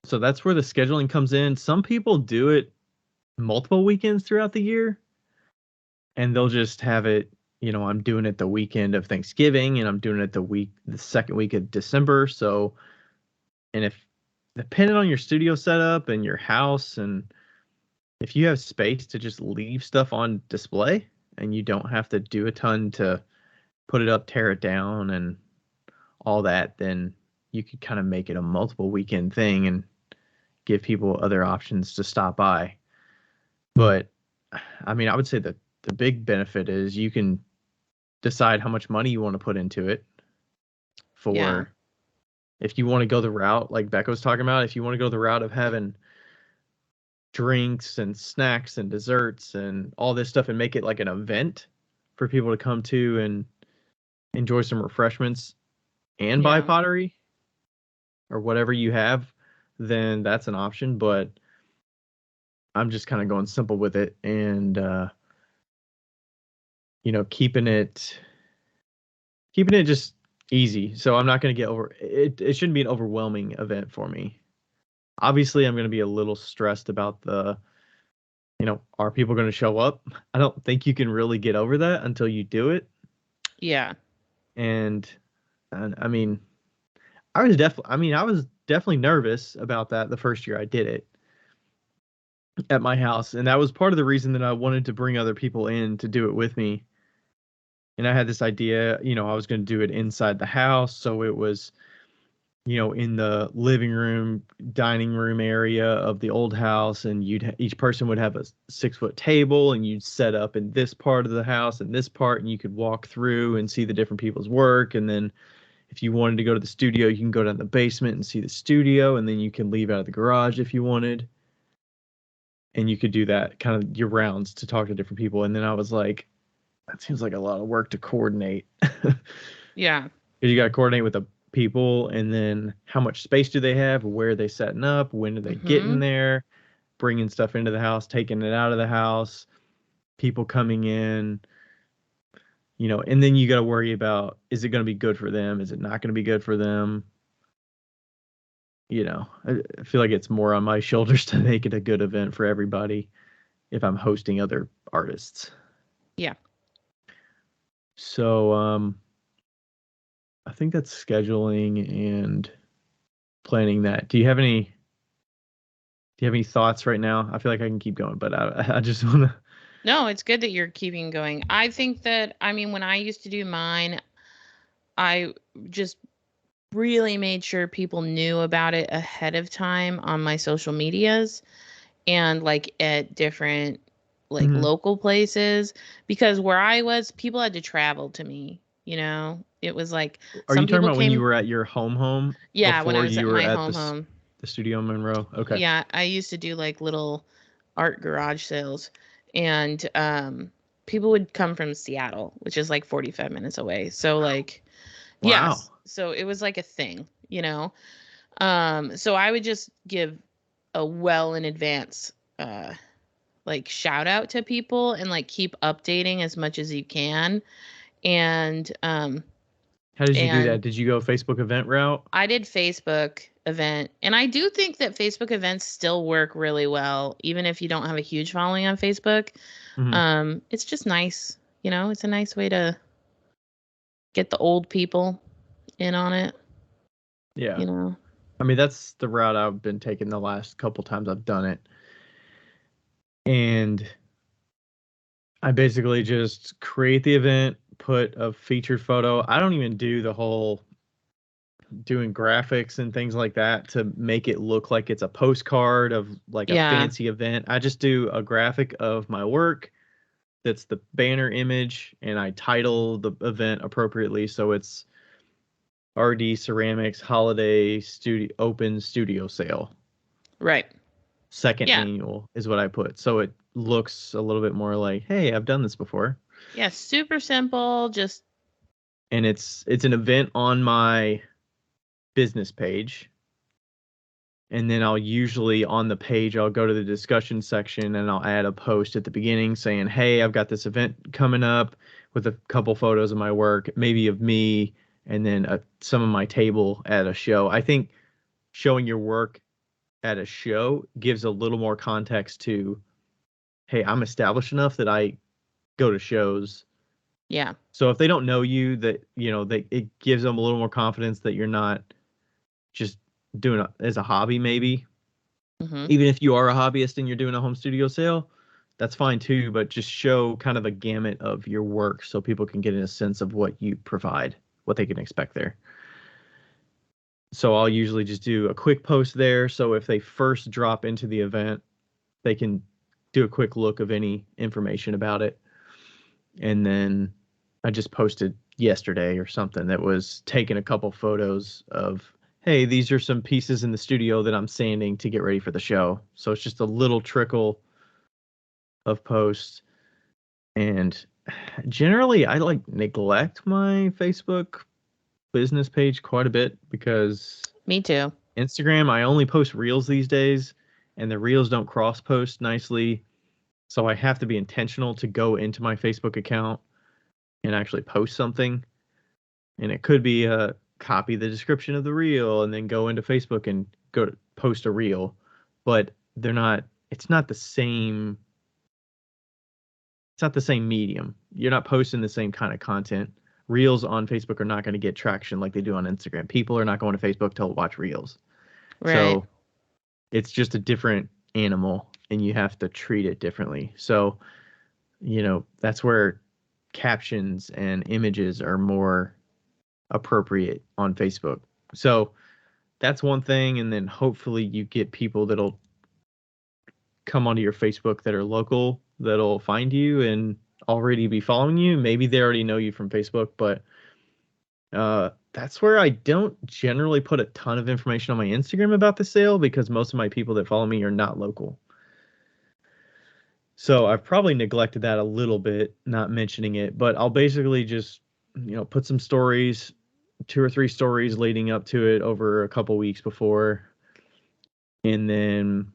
so that's where the scheduling comes in. Some people do it multiple weekends throughout the year, and they'll just have it, I'm doing it the weekend of Thanksgiving, and I'm doing it the second week of December. So, and if depending on your studio setup and your house, and if you have space to just leave stuff on display and you don't have to do a ton to put it up, tear it down, and all that, then you could kind of make it a multiple weekend thing and give people other options to stop by. But I mean, I would say that the big benefit is you can decide how much money you want to put into it for if you want to go the route like Becca was talking about. If you want to go the route of having drinks and snacks and desserts and all this stuff and make it like an event for people to come to and enjoy some refreshments and buy pottery or whatever you have, then that's an option. But I'm just kind of going simple with it and keeping it just easy. So I'm not going to get over it. It shouldn't be an overwhelming event for me. Obviously, I'm going to be a little stressed about are people going to show up? I don't think you can really get over that until you do it. Yeah. And I mean, I was definitely nervous about that the first year I did it at my house, and that was part of the reason that I wanted to bring other people in to do it with me. And I had this idea, I was going to do it inside the house, so it was, in the living room, dining room area of the old house, and each person would have a 6-foot table, and you'd set up in this part of the house and this part, and you could walk through and see the different people's work. And then if you wanted to go to the studio, you can go down the basement and see the studio, and then you can leave out of the garage if you wanted. And you could do that kind of your rounds to talk to different people. And then I was like, that seems like a lot of work to coordinate. Yeah. Because you got to coordinate with the people, and then how much space do they have? Where are they setting up? When do they get in there? Bringing stuff into the house, taking it out of the house, people coming in, and then you got to worry about, is it going to be good for them? Is it not going to be good for them? I feel like it's more on my shoulders to make it a good event for everybody if I'm hosting other artists. Yeah. So, I think that's scheduling and planning that. Do you have any thoughts right now? I feel like I can keep going, but I just want to. No, it's good that you're keeping going. I think that, when I used to do mine, I just really made sure people knew about it ahead of time on my social medias and like at different local places, because where I was, people had to travel to me, It was like Are you some talking people about when you came. were at your home Yeah, when I before was you at were my at home. the studio in Monroe? Okay. Yeah, I used to do like little art garage sales, and people would come from Seattle, which is like 45 minutes away. So like, Wow. yes, so it was like a thing, So I would just give a well in advance like shout out to people and like keep updating as much as you can. And How did you do that? and Did you go Facebook event route? I did Facebook event, and I do think that Facebook events still work really well, even if you don't have a huge following on Facebook. Mm-hmm. It's just nice, it's a nice way to get the old people in on it, Yeah. I mean, that's the route I've been taking the last couple times I've done it. And I basically just create the event, put a featured photo. I don't even do the whole doing graphics and things like that to make it look like it's a postcard of like a Yeah, fancy event. I just do a graphic of my work that's the banner image, and I title the event appropriately. So it's RD Ceramics Holiday Studio Open Studio Sale. right. Second Yeah. annual is what I put. So it looks a little bit more like, hey, I've done this before. Yeah, super simple, just And it's an event on my business page. And then I'll usually on the page, I'll go to the discussion section and I'll add a post at the beginning saying, hey, I've got this event coming up with a couple photos of my work, maybe of me, and then some of my table at a show. I think showing your work at a show gives a little more context to, hey, I'm established enough that I go to shows. yeah. So if they don't know you, that it gives them a little more confidence that you're not just doing it as a hobby, maybe. Mm-hmm. Even if you are a hobbyist and you're doing a home studio sale, that's fine too, but just show kind of a gamut of your work so people can get in a sense of what you provide, what they can expect there. So I'll usually just do a quick post there. So if they first drop into the event, they can do a quick look of any information about it. And then I just posted yesterday or something that was taking a couple photos of, hey, these are some pieces in the studio that I'm sanding to get ready for the show. So it's just a little trickle of posts. And generally, I like neglect my Facebook business page quite a bit because Me too. Instagram, I only post reels these days, and the reels don't cross post nicely. So I have to be intentional to go into my Facebook account and actually post something. And it could be copy the description of the reel and then go into Facebook and go to post a reel. But it's not the same. It's not the same medium. You're not posting the same kind of content Reels on Facebook are not going to get traction like they do on Instagram. People are not going to Facebook to watch Reels. Right. So it's just a different animal, and you have to treat it differently. So, that's where captions and images are more appropriate on Facebook. So that's one thing. And then hopefully you get people that'll come onto your Facebook that are local, that'll find you and already be following you. Maybe they already know you from Facebook, but that's where I don't generally put a ton of information on my Instagram about the sale, because most of my people that follow me are not local. So I've probably neglected that a little bit, not mentioning it, but I'll basically just, put some stories, 2 or 3 stories leading up to it over a couple weeks before. And then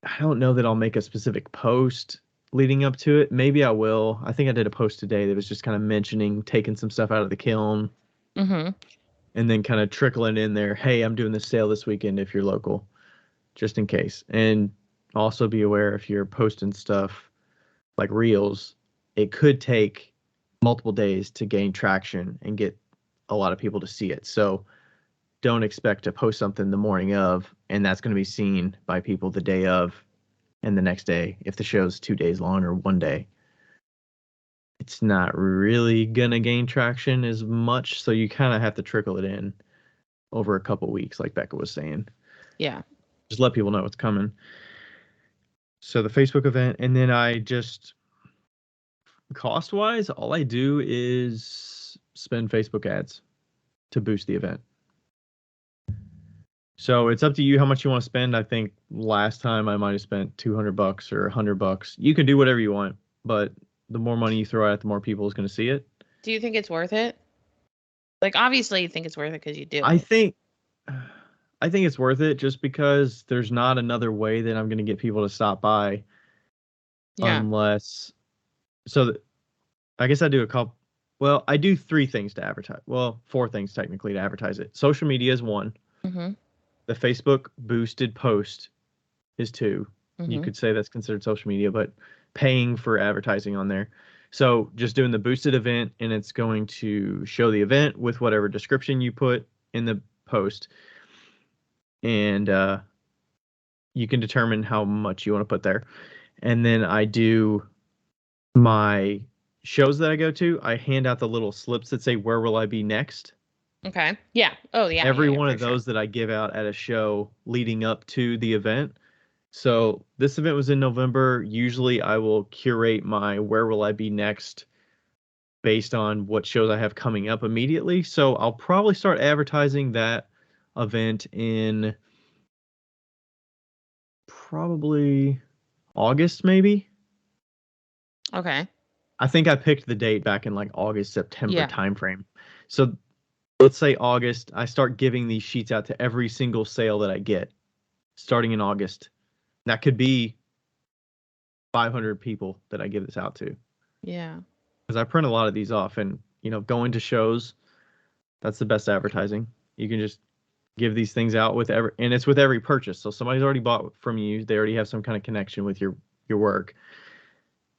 I don't know that I'll make a specific post leading up to it. Maybe I will. I think I did a post today that was just kind of mentioning taking some stuff out of the kiln. Mm-hmm. And then kind of trickling in there, hey, I'm doing this sale this weekend if you're local, just in case. And also be aware, if you're posting stuff like Reels, it could take multiple days to gain traction and get a lot of people to see it. So don't expect to post something the morning of, and that's going to be seen by people the day of and the next day. If the show's 2 days long or 1 day, it's not really going to gain traction as much. So you kind of have to trickle it in over a couple weeks, like Becca was saying. Yeah. Just let people know it's coming. So the Facebook event, and then I just, cost wise, all I do is spend Facebook ads to boost the event. So it's up to you how much you want to spend. I think last time I might have spent $200 or $100. You can do whatever you want, but the more money you throw at it, the more people is going to see it. Do you think it's worth it? Like, obviously you think it's worth it because you do I it. think it's worth it, just because there's not another way that I'm going to get people to stop by. Yeah. Unless, so I guess I do a couple. Well, I do 3 things to advertise. Well, 4 things technically to advertise it. Social media is 1. Mm-hmm. The Facebook boosted post is 2. You Mm-hmm. could say that's considered social media, but paying for advertising on there. So just doing the boosted event, and it's going to show the event with whatever description you put in the post. And you can determine how much you want to put there. And then I do my shows that I go to. I hand out the little slips that say, where will I be next? Okay. Yeah. Oh, yeah. Every yeah, one for of those sure. that I give out at a show leading up to the event. So this event was in November. Usually I will curate my where will I be next based on what shows I have coming up immediately. So I'll probably start advertising that event in probably August, maybe. Okay. I think I picked the date back in like August, September Yeah. timeframe. So let's say August, I start giving these sheets out to every single sale that I get starting in August. That could be 500 people that I give this out to. Yeah. Because I print a lot of these off, and going to shows, that's the best advertising. You can just give these things out with and it's with every purchase. So somebody's already bought from you. They already have some kind of connection with your work.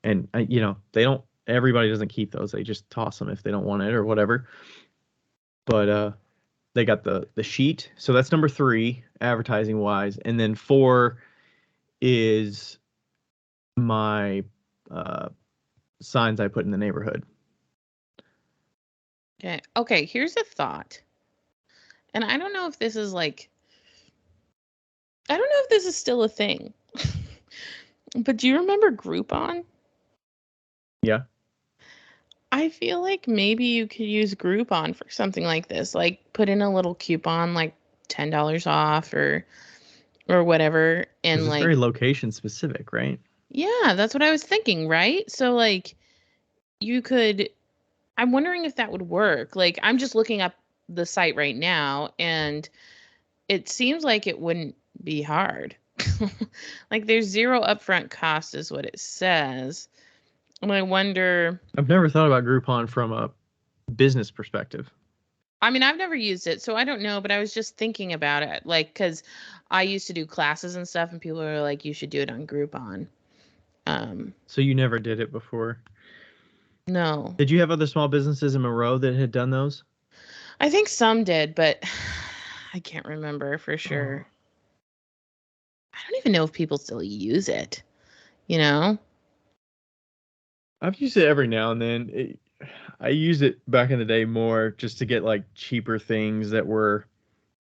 And they don't, everybody doesn't keep those. They just toss them if they don't want it or whatever. But they got the sheet. So that's number 3 advertising wise. And then 4 is my signs I put in the neighborhood. Okay. Okay. Here's a thought. And I don't know if this is I don't know if this is still a thing. But do you remember Groupon? Yeah. I feel like maybe you could use Groupon for something like this. Like put in a little coupon, like $10 off or whatever. And It's very location specific, right? yeah, that's what I was thinking, right? So like you could, I'm wondering if that would work. Like I'm just looking up the site right now and it seems like it wouldn't be hard. Like there's 0 upfront cost is what it says. And I wonder, I've never thought about Groupon from a business perspective. I mean, I've never used it, so I don't know, but I was just thinking about it. Like, because I used to do classes and stuff, and people were like, you should do it on Groupon. So you never did it before? No. Did you have other small businesses in Monroe that had done those? I think some did, but I can't remember for sure. I don't even know if people still use it, you know? I've used it every now and then. I used it back in the day more just to get like cheaper things that were,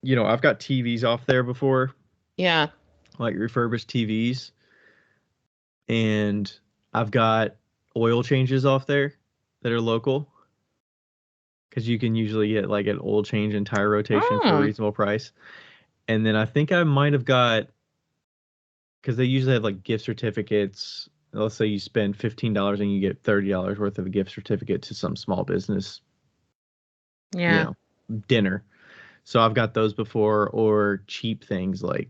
I've got TVs off there before, Yeah. like refurbished TVs, and I've got oil changes off there that are local because you can usually get like an oil change and tire rotation for a Oh. reasonable price. And then I think I might have got, because they usually have like gift certificates. Let's say you spend $15 and you get $30 worth of a gift certificate to some small business, Yeah. dinner. So I've got those before, or cheap things like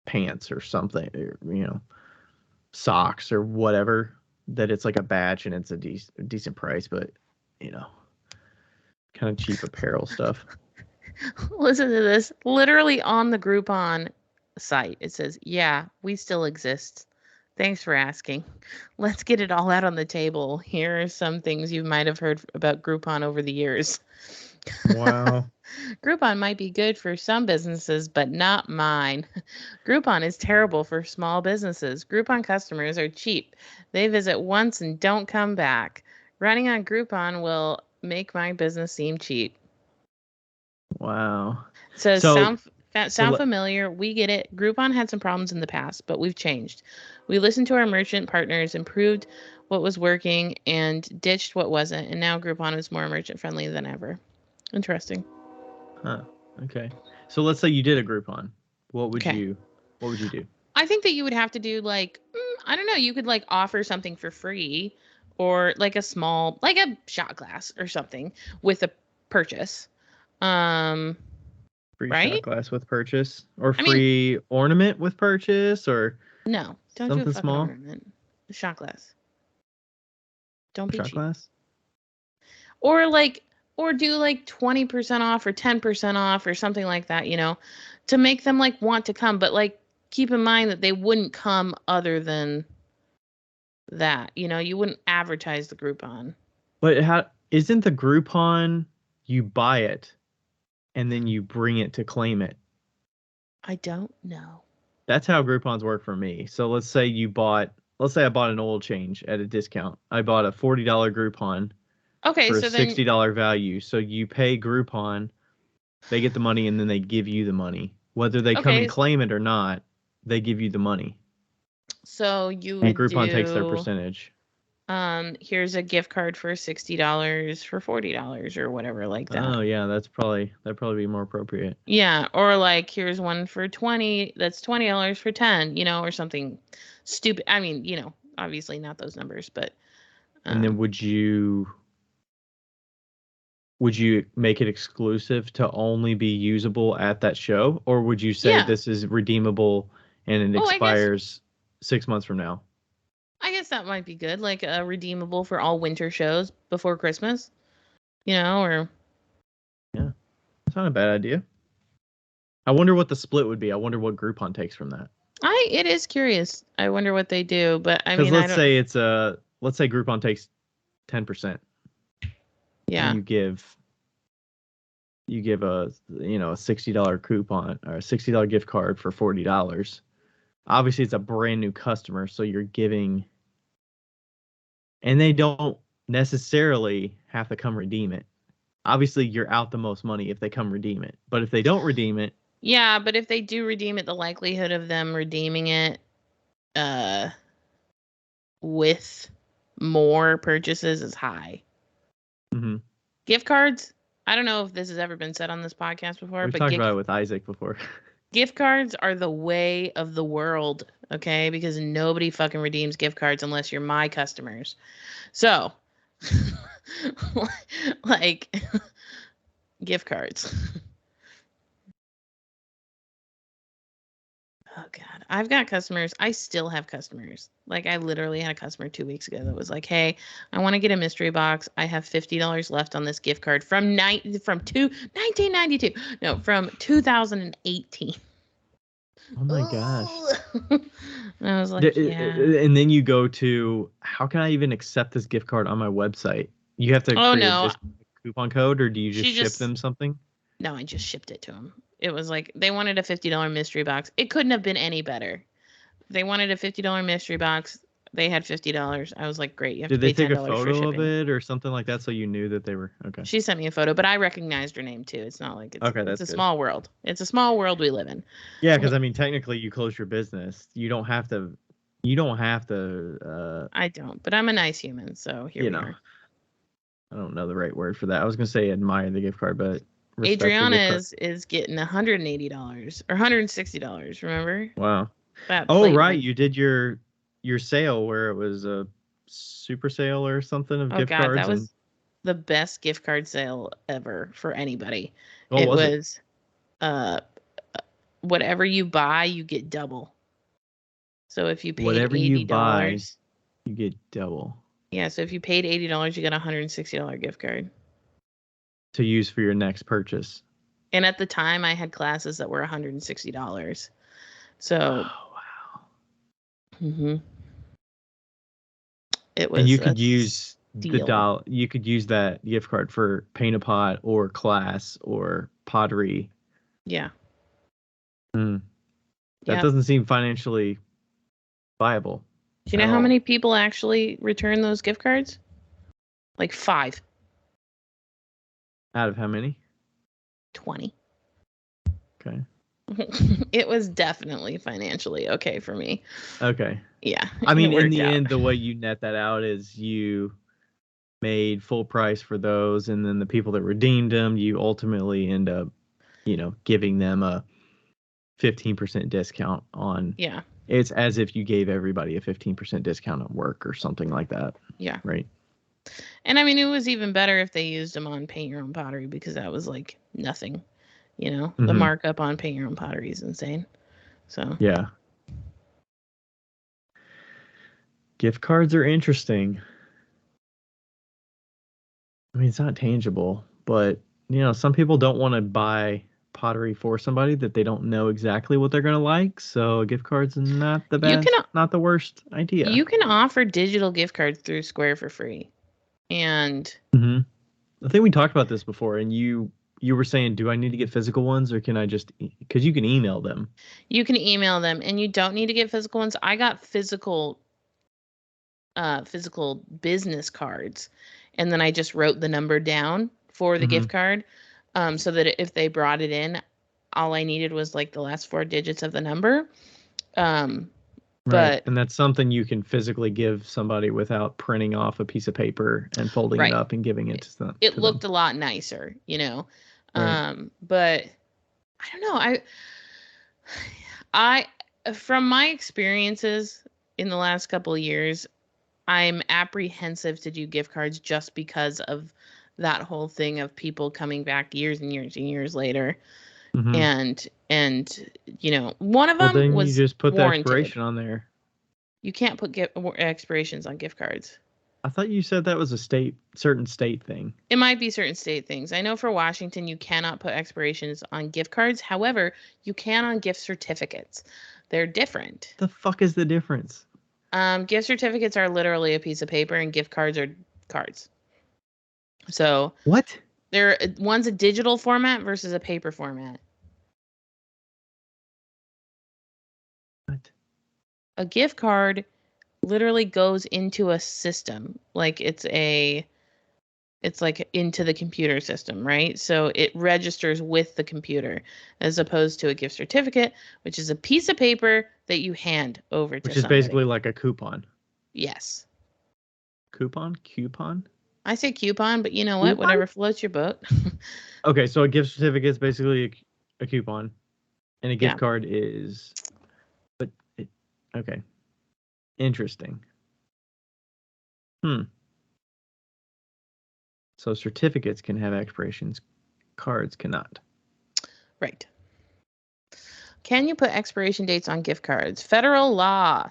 pants or something, or, socks or whatever, that it's like a batch and it's a decent price, but, kind of cheap apparel stuff. Listen to this. Literally on the Groupon site, it says, "Yeah, we still exist. Thanks for asking. Let's get it all out on the table. Here are some things you might have heard about Groupon over the years." Wow. Groupon might be good for some businesses, but not mine. Groupon is terrible for small businesses. Groupon customers are cheap. They visit once and don't come back. Running on Groupon will make my business seem cheap. Wow. So So, sound familiar? We get it. Groupon had some problems in the past, but we've changed. We listened to our merchant partners, improved what was working, and ditched what wasn't. And now Groupon is more merchant friendly than ever. Interesting. Okay. So let's say you did a Groupon. What would Okay. you do? I think that you would have to do like, I don't know, you could like offer something for free, or like a small, like a shot glass or something with a purchase. Um, Free shot right? glass with purchase, or I mean, free ornament with purchase, or no, don't do a something fucking small? ornament. A shot glass. Don't A be shot cheap. glass? Or like, or do like 20% off or 10% off or something like that, to make them like want to come. But like, keep in mind that they wouldn't come other than that. You wouldn't advertise the Groupon. But how isn't the Groupon, you buy it and then you bring it to claim it? I don't know. That's how Groupons work for me. So let's say I bought an oil change at a discount. I bought a $40 Groupon Okay, for a so then $60 value. So you pay Groupon, they get the money, and then they give you the money. Whether they come and okay, claim it or not, they give you the money. so you And would Groupon takes their do percentage. here's a gift card for $60 for $40 or whatever like that. Oh yeah, that'd probably be more appropriate. Yeah, or like here's one for 20, that's $20 for 10, or something stupid. I mean, obviously not those numbers, but And then would you make it exclusive to only be usable at that show, or would you say yeah. this is redeemable and it Oh, expires 6 months from now? I guess that might be good, like a redeemable for all winter shows before Christmas, or Yeah, that's not a bad idea. I wonder what the split would be. I wonder what Groupon takes from that. it is curious. I wonder what they do, but I Because mean, I don't. let's say Groupon takes 10%, and Yeah. you give a $60 coupon or a $60 gift card for $40. Obviously, it's a brand new customer, so you're giving, and they don't necessarily have to come redeem it. Obviously, you're out the most money if they come redeem it. But if they don't redeem it, Yeah, but if they do redeem it, the likelihood of them redeeming it with more purchases is high. mm-hmm. Gift cards, I don't know if this has ever been said on this podcast before, We've but talked about it with Isaac before. gift cards are the way of the world, okay? Because nobody fucking redeems gift cards unless you're my customers. So, like, gift cards. Oh God, I've got customers. I still have customers. Like I literally had a customer 2 weeks ago that was like, "Hey, I want to get a mystery box. I have $50 left on this gift card from 1992. No, from 2018." Oh my gosh. And I was like, yeah. And then you go to, how can I even accept this gift card on my website? You have to create a coupon code, or do you just ship them something? No, I just shipped it to them. It was like they wanted a $50 mystery box. It couldn't have been any better. They wanted a $50 mystery box. They had $50. I was like, great. You have to pay $10 for shipping. Did they take a photo of it or something like that so you knew that they were okay? She sent me a photo, but I recognized her name too. It's not like it's okay. It's a small world. It's a small world we live in. Yeah, because I mean, technically, you close your business. You don't have to. I don't, but I'm a nice human, so here we are. I don't know the right word for that. I was gonna say admire the gift card, but Adriana is getting $180 or $160. Remember? Wow. Right, you did your sale where it was a super sale or something of gift cards. That was the best gift card sale ever for anybody. What was whatever you buy, you get double. So if you paid whatever $80, you buy, you get double. Yeah, so if you paid $80, you got a $160 gift card to use for your next purchase. And at the time, I had classes that were $160. So, oh wow. Mm-hmm. It was. And you could use you could use that gift card for paint a pot or class or pottery. Yeah. That doesn't seem financially viable. Do you know how many people actually return those gift cards? Like 5. Out of how many? 20. Okay. It was definitely financially okay for me. Okay. Yeah. I mean, in the end, the way you net that out is you made full price for those, and then the people that redeemed them, you ultimately end up, giving them a 15% discount on. Yeah. It's as if you gave everybody a 15% discount on work or something like that. Yeah. Right. And I mean, it was even better if they used them on Paint Your Own Pottery, because that was like nothing. The markup on Paint Your Own Pottery is insane. So yeah. Gift cards are interesting. I mean, it's not tangible, but some people don't want to buy pottery for somebody that they don't know exactly what they're going to like. So a gift card's not the best, not the worst idea. You can offer digital gift cards through Square for free. And I think we talked about this before, and you were saying, do I need to get physical ones, or can I just, because you can email them. You can email them, and you don't need to get physical ones. I got physical business cards, and then I just wrote the number down for the gift card, so that if they brought it in, all I needed was like the last 4 digits of the number. Right. And that's something you can physically give somebody without printing off a piece of paper and folding it up and giving it to them. It looked a lot nicer, Right. But I don't know. I from my experiences in the last couple of years, I'm apprehensive to do gift cards just because of that whole thing of people coming back years and years and years later. And one of them then was you just put warranted. The expiration on there. You can't put expirations on gift cards. I thought you said that was a certain state thing. It might be certain state things. I know for Washington, you cannot put expirations on gift cards. However, you can on gift certificates. They're different. The fuck is the difference? Gift certificates are literally a piece of paper, and gift cards are cards. So what? One's a digital format versus a paper format. What? A gift card literally goes into a system, like it's like into the computer system, right? So it registers with the computer, as opposed to a gift certificate, which is a piece of paper that you hand over to somebody. Which is basically like a coupon. Yes. Coupon? I say coupon, but you know what? Coupon? Whatever floats your boat. Okay, so a gift certificate is basically a coupon, and a gift card is... Okay. Interesting. So certificates can have expirations, cards cannot. Right. Can you put expiration dates on gift cards? Federal law.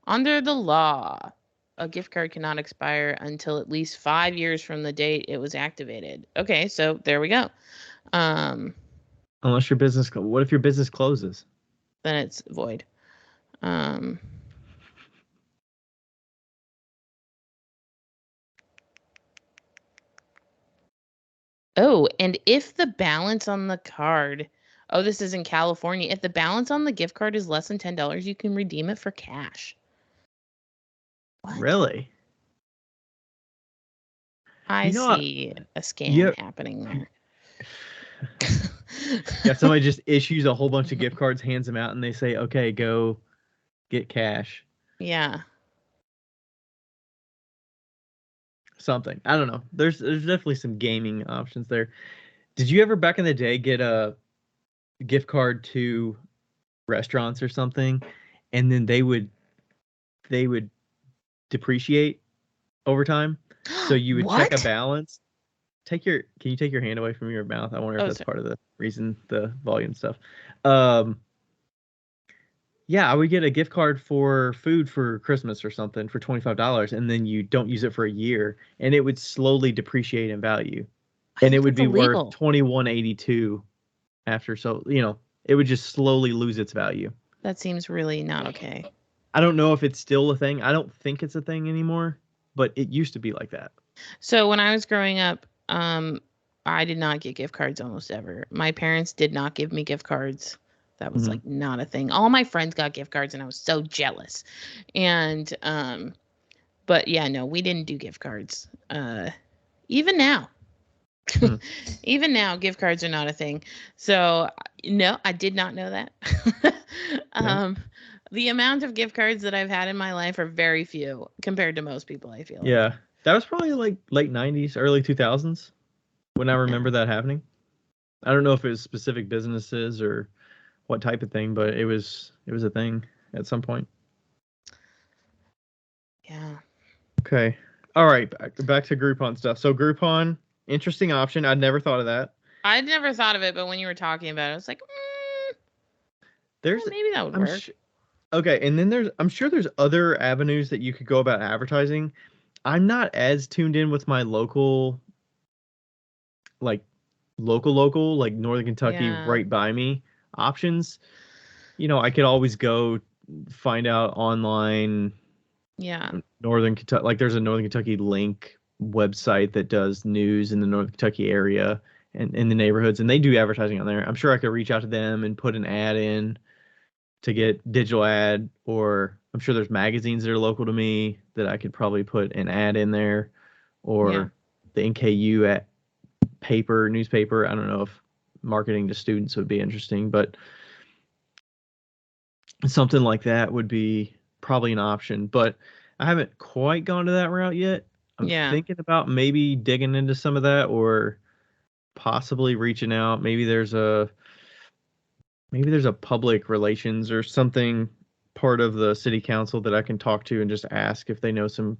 Under the law, a gift card cannot expire until at least 5 years from the date it was activated. Okay, so there we go. Unless your business... What if your business closes? Then it's void. Oh, and if the balance on the card, oh, this is in California. If the balance on the gift card is less than $10, you can redeem it for cash. What? Really? I see a scam happening there. Yeah, somebody just issues a whole bunch of gift cards, hands them out, and they say, "Okay, go get cash." Yeah. Something. I don't know. There's definitely some gaming options there. Did you ever back in the day get a gift card to restaurants or something, and then they would depreciate over time? So you would check a What? balance. Can you take your hand away from your mouth? I wonder if Oh, that's sorry. part of the reason, the volume stuff. Yeah, I would get a gift card for food for Christmas or something for $25, and then you don't use it for a year, and it would slowly depreciate in value, I and it think would that's be worth illegal. 21.82 after. So it would just slowly lose its value. That seems really not okay. I don't know if it's still a thing. I don't think it's a thing anymore, but it used to be like that. So when I was growing up, I did not get gift cards almost ever. My parents did not give me gift cards. That was Mm-hmm. like not a thing. All my friends got gift cards and I was so jealous. And but yeah, no, we didn't do gift cards. Even now. Hmm. Even now, gift cards are not a thing. So no, I did not know that. No. The amount of gift cards that I've had in my life are very few compared to most people, I feel like. Yeah, that was probably like late '90s, early 2000s when I Yeah. remember that happening. I don't know if it was specific businesses or what type of thing, but it was a thing at some point. Yeah. Okay. All right, back to Groupon stuff. So Groupon, interesting option. I'd never thought of that. I'd never thought of it, but when you were talking about it, I was like, There's maybe that would I'm work. sh- okay, and then I'm sure there's other avenues that you could go about advertising. I'm not as tuned in with my like local, like Northern Kentucky Yeah. right by me options. I could always go find out online Yeah. Northern Kentucky, like there's a Northern Kentucky link website that does news in the Northern Kentucky area and in the neighborhoods, and they do advertising on there. I'm sure I could reach out to them and put an ad in to get digital ad, or I'm sure there's magazines that are local to me that I could probably put an ad in there, Yeah. or the NKU at newspaper. I don't know if marketing to students would be interesting, but something like that would be probably an option, but I haven't quite gone to that route yet. I'm Yeah. thinking about maybe digging into some of that or possibly reaching out. Maybe there's a public relations or something part of the city council that I can talk to and just ask if they know some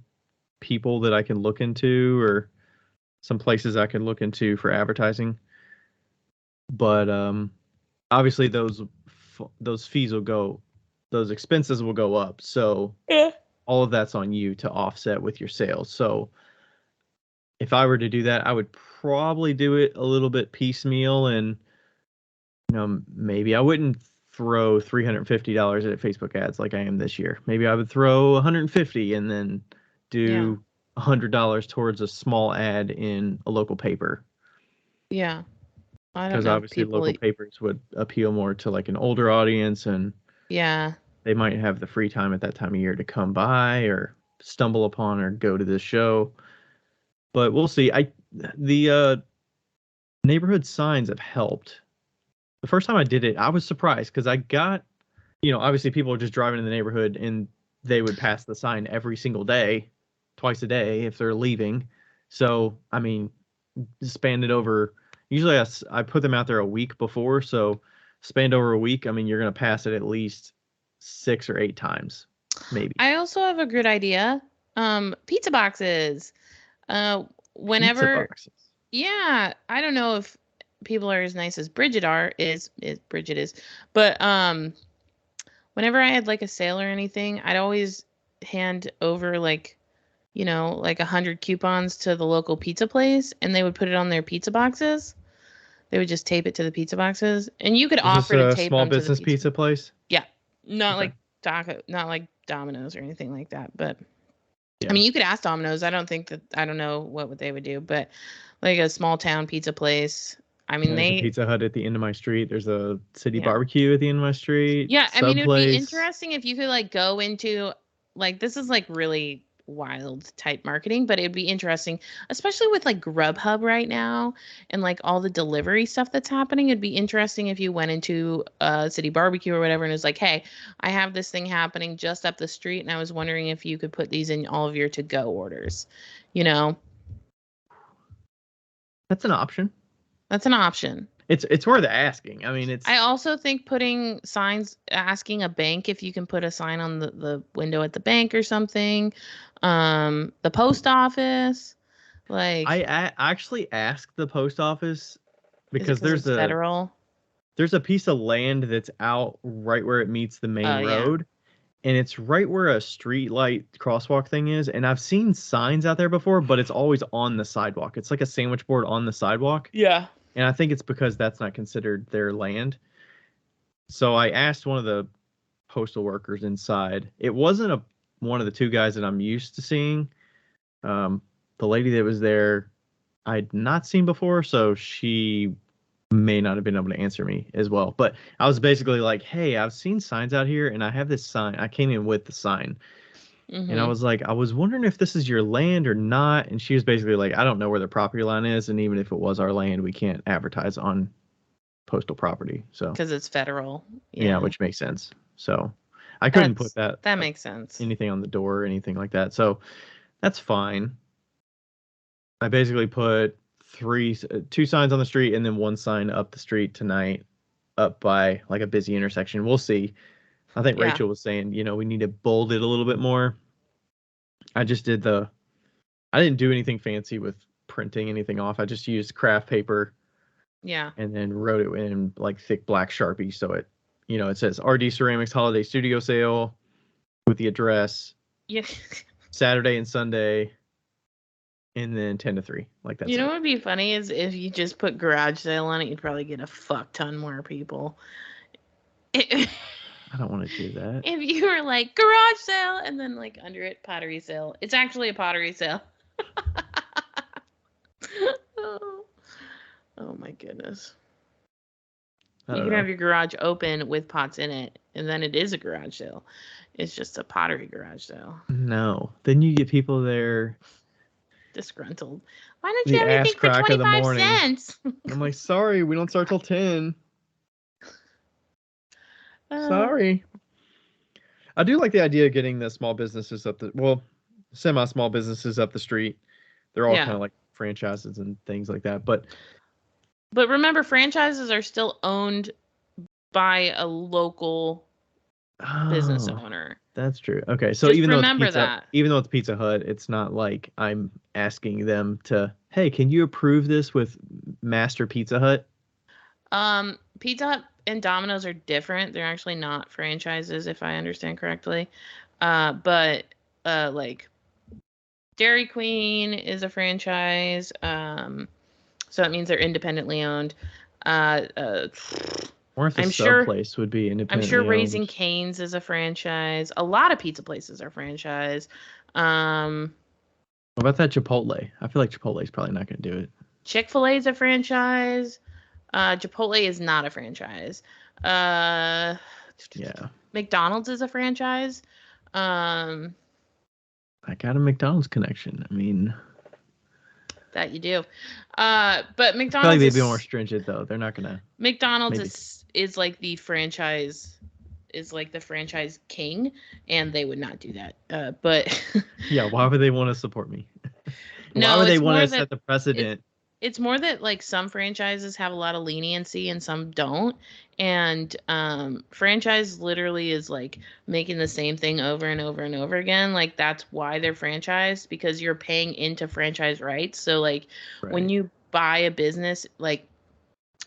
people that I can look into or some places I can look into for advertising. But obviously those fees will go, those expenses will go up. So Yeah. all of that's on you to offset with your sales. So if I were to do that, I would probably do it a little bit piecemeal, and maybe I wouldn't throw $350 at Facebook ads like I am this year. Maybe I would throw 150 and then Yeah. do $100 towards a small ad in a local paper, Yeah. I don't because know if obviously people. local papers would appeal more to like an older audience, and Yeah. they might have the free time at that time of year to come by or stumble upon or go to this show. But we'll see. The neighborhood signs have helped. The first time I did it, I was surprised because I got, obviously people are just driving in the neighborhood and they would pass the sign every single day, twice a day if they're leaving. So, I mean, spanned it over. Usually I put them out there a week before, so spanned over a week. I mean, you're gonna pass it at least 6 or 8 times, maybe. I also have a good idea. Pizza boxes. Uh, Pizza Whenever, boxes. yeah, I don't know if people are as nice as Bridget is, but whenever I had like a sale or anything, I'd always hand over like, like 100 coupons to the local pizza place, and they would put it on their pizza boxes. They would just tape it to the pizza boxes, and you could Is this offer to a tape small them to the business pizza. pizza place? Yeah, not Okay. like not like Domino's or anything like that, but I mean, you could ask Domino's. I don't know what they would do, but like a small town pizza place. I mean, there's a Pizza Hut at the end of my street. There's a City Yeah. Barbecue at the end of my street. Yeah, I mean, it would be Place. interesting if you could like go into like this is like really wild type marketing, but it'd be interesting, especially with like Grubhub right now and like all the delivery stuff that's happening. It'd be interesting if you went into City Barbecue or whatever and it was like, hey, I have this thing happening just up the street, and I was wondering if you could put these in all of your to-go orders. You know, That's an option. That's an option. It's worth asking. I mean, it's. I also think putting signs, asking a bank if you can put a sign on the window at the bank or something. The post office, like. I actually asked the post office because it's federal. There's a piece of land that's out right where it meets the main road. And it's right where a street light crosswalk thing is. And I've seen signs out there before, but it's always on the sidewalk. It's like a sandwich board on the sidewalk. Yeah. And I think it's because that's not considered their land. So I asked one of the postal workers inside. It wasn't one of the two guys that I'm used to seeing. The lady that was there, I'd not seen before, so she may not have been able to answer me as well. But I was basically like, hey, I've seen signs out here, and I have this sign. I came in with the sign. And I was like, I was wondering if this is your land or not. And she was basically like, I don't know where the property line is. And even if it was our land, we can't advertise on postal property. So because it's federal. Yeah, which makes sense. So I couldn't put that. That makes sense. Anything on the door or anything like that. So that's fine. I basically put two signs on the street and then one sign up the street tonight, up by like a busy intersection. We'll see. I think Rachel was saying, we need to bold it a little bit more. I didn't do anything fancy with printing anything off. I just used craft paper. Yeah. And then wrote it in like thick black Sharpie. So it, it says RD Ceramics Holiday Studio Sale with the address. Yeah. Saturday and Sunday. And then 10 to 3. Like that. What would be funny is if you just put garage sale on it, you'd probably get a fuck ton more people. I don't want to do that. If you were like garage sale and then like under it pottery sale. It's actually a pottery sale. Oh my goodness. You can have your garage open with pots in it, and then it is a garage sale. It's just a pottery garage sale. No. Then you get people there disgruntled. Why don't you have anything for 25 cents? I'm like, sorry, we don't start till 10. Sorry. I do like the idea of getting the small businesses semi-small businesses up the street. They're all kind of like franchises and things like that. But remember, franchises are still owned by a local business owner. That's true. Okay, so even though it's Pizza Hut, it's not like I'm asking them to, hey, can you approve this with Master Pizza Hut? Pizza Hut and Domino's are different. They're actually not franchises, if I understand correctly. But like Dairy Queen is a franchise. So it means they're independently owned. Or if a place would be independently I'm sure owned. Raising Cane's is a franchise. A lot of pizza places are franchise. What about that Chipotle? I feel like Chipotle is probably not going to do it. Chick-fil-A is a franchise. Chipotle is not a franchise. Yeah. McDonald's is a franchise. I got a McDonald's connection. I mean, that you do. But McDonald's, I feel like they'd be more stringent though. They're not gonna. McDonald's is like the franchise, king, and they would not do that. But yeah, why would they want to support me? Why would they want to set the precedent? It's more that like some franchises have a lot of leniency and some don't. And franchise literally is like making the same thing over and over and over again. Like that's why they're franchised, because you're paying into franchise rights. So like when you buy a business, like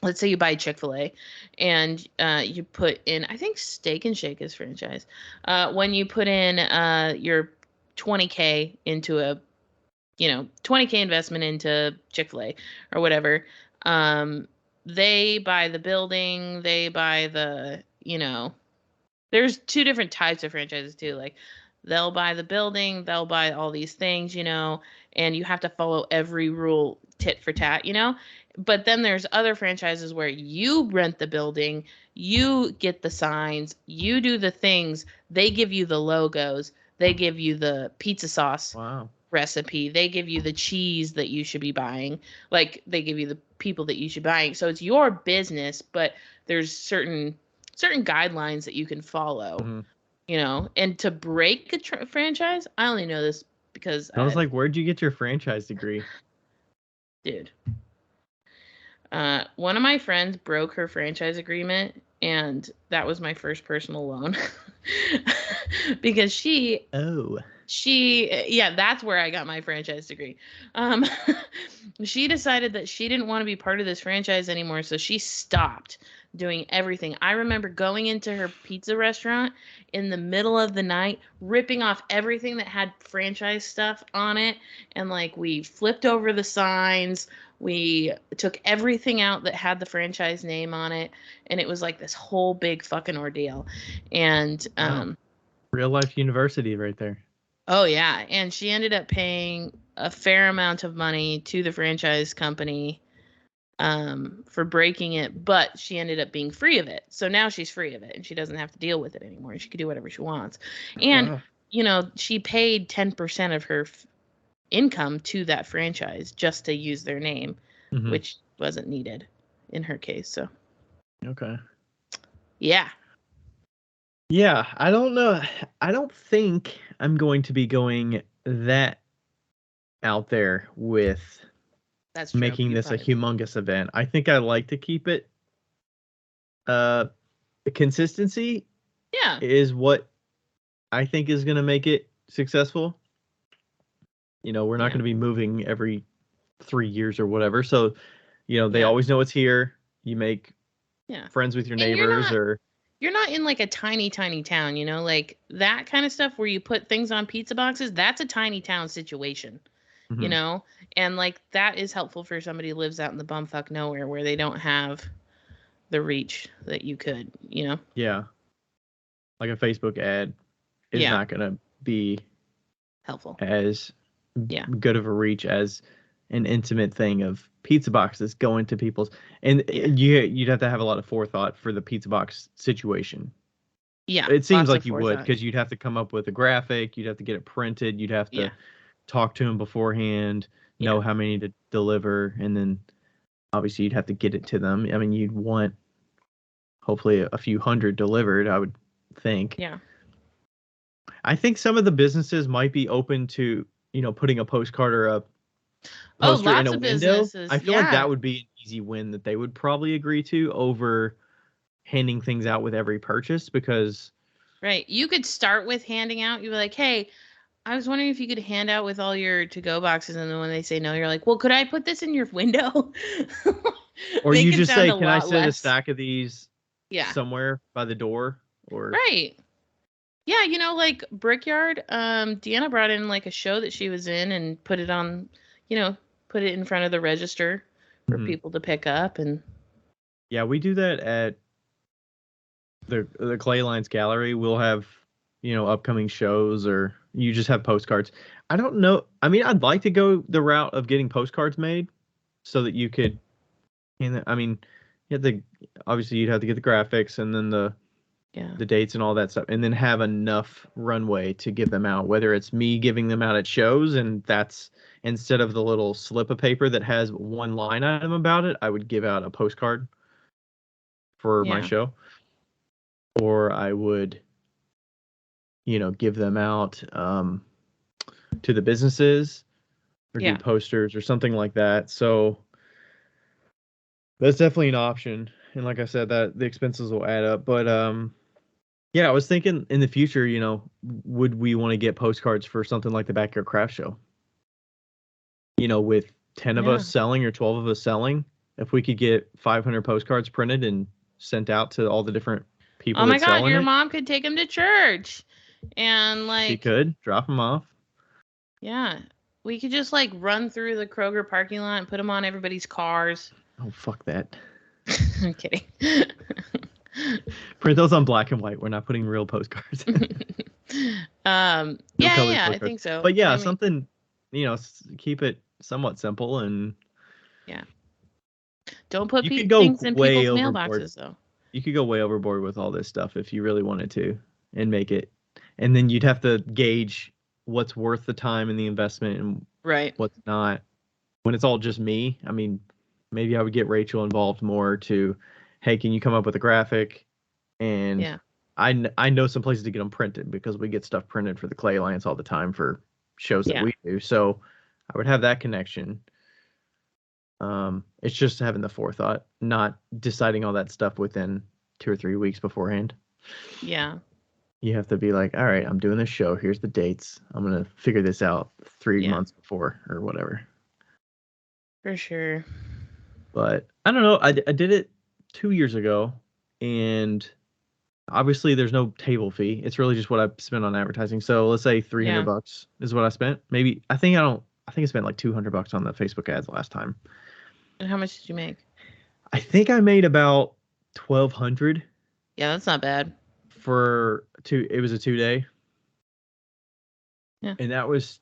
let's say you buy Chick-fil-A and you put in, I think Steak and Shake is franchise. When you put in your $20K into a 20K investment into Chick-fil-A or whatever, they buy the building, they buy the, there's two different types of franchises too. Like they'll buy the building, they'll buy all these things, and you have to follow every rule tit for tat, But then there's other franchises where you rent the building, you get the signs, you do the things, they give you the logos, they give you the pizza sauce. Wow. Recipe, they give you the cheese that you should be buying, like they give you the people that you should be buying. So it's your business, but there's certain guidelines that you can follow. Mm-hmm. And to break a franchise, I only know this because I was like, where'd you get your franchise degree? Dude, one of my friends broke her franchise agreement, and that was my first personal loan. Because that's where I got my franchise degree. She decided that she didn't want to be part of this franchise anymore, so she stopped doing everything. I remember going into her pizza restaurant in the middle of the night, ripping off everything that had franchise stuff on it, and we flipped over the signs. We took everything out that had the franchise name on it, and it was like this whole big fucking ordeal. And wow. Real life university right there. Oh, yeah. And she ended up paying a fair amount of money to the franchise company for breaking it, but she ended up being free of it. So now she's free of it, and she doesn't have to deal with it anymore. She can do whatever she wants. And, she paid 10% of her income to that franchise just to use their name, which wasn't needed in her case. So. Okay. Yeah. Yeah, I don't know. I don't think I'm going to be going that out there with making this a humongous event. I think I like to keep it. Consistency is what I think is going to make it successful. We're not going to be moving every 3 years or whatever. So, they always know it's here. You make friends with your neighbors You're not in a tiny, tiny town, that kind of stuff where you put things on pizza boxes. That's a tiny town situation, and that is helpful for somebody who lives out in the bumfuck nowhere where they don't have the reach that you could, Yeah. Like a Facebook ad is not going to be helpful as good of a reach as an intimate thing of pizza boxes going to people's, and you'd have to have a lot of forethought for the pizza box situation. Yeah, it seems like you would, because you'd have to come up with a graphic, you'd have to get it printed, you'd have to talk to them beforehand, know how many to deliver, and then obviously you'd have to get it to them. I mean, you'd want hopefully a few hundred delivered, I would think. Yeah. I think some of the businesses might be open to, putting a postcard or a poster in a window. Businesses. I feel like that would be an easy win that they would probably agree to over handing things out with every purchase, because right, you could start with handing out. You'd be like, hey, I was wondering if you could hand out with all your to-go boxes, and then when they say no, you're like, well, could I put this in your window? Or you just say, can I set a stack of these somewhere by the door? Or right. Yeah, like Brickyard, Deanna brought in a show that she was in and put it on, put it in front of the register for people to pick up. And yeah, we do that at the Clay Lines Gallery. We'll have, upcoming shows, or you just have postcards. I don't know. I mean, I'd like to go the route of getting postcards made so that you could, I mean, obviously you'd have to get the graphics and then the dates and all that stuff, and then have enough runway to give them out, whether it's me giving them out at shows, and that's instead of the little slip of paper that has one line item about it, I would give out a postcard for my show, or I would, give them out to the businesses, or do posters or something like that. So that's definitely an option. And like I said, that the expenses will add up. But I was thinking in the future, would we want to get postcards for something like the Backyard Craft Show? With 10 of us selling or 12 of us selling, if we could get 500 postcards printed and sent out to all the different people. Oh my God, your mom could take them to church, and she could drop them off. Yeah, we could just run through the Kroger parking lot and put them on everybody's cars. Oh, fuck that. I'm kidding. Print those on black and white. We're not putting real postcards. Yeah, I think so. But yeah, something, keep it somewhat simple and yeah. Don't put you could go things in way people's overboard. mailboxes though. You could go way overboard with all this stuff if you really wanted to and make it. And then you'd have to gauge what's worth the time and the investment and what's not. When it's all just me, I mean, maybe I would get Rachel involved more to, hey, can you come up with a graphic? And I know some places to get them printed because we get stuff printed for the Clay Alliance all the time for shows that we do. So I would have that connection. It's just having the forethought, not deciding all that stuff within 2 or 3 weeks beforehand. Yeah. You have to be like, all right, I'm doing this show. Here's the dates. I'm going to figure this out 3 months before or whatever. For sure. But I don't know. I did it 2 years ago, and obviously there's no table fee. It's really just what I spent on advertising. So let's say $300 is what I spent. Maybe I think I spent like $200 on the Facebook ads last time. And how much did you make? I think I made about 1,200. Yeah, that's not bad. It was a 2-day. Yeah. And that was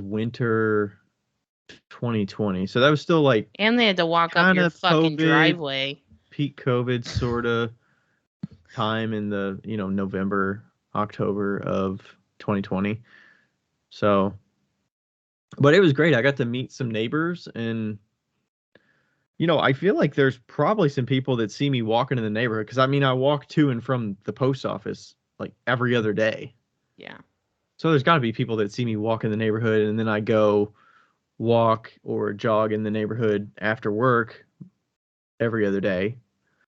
winter 2020. So that was still like, and they had to walk up your fucking driveway. Peak COVID sort of time in the, November, October of 2020. So, but it was great. I got to meet some neighbors, and I feel like there's probably some people that see me walking in the neighborhood, because I walk to and from the post office like every other day. Yeah. So there's got to be people that see me walk in the neighborhood, and then I go walk or jog in the neighborhood after work every other day.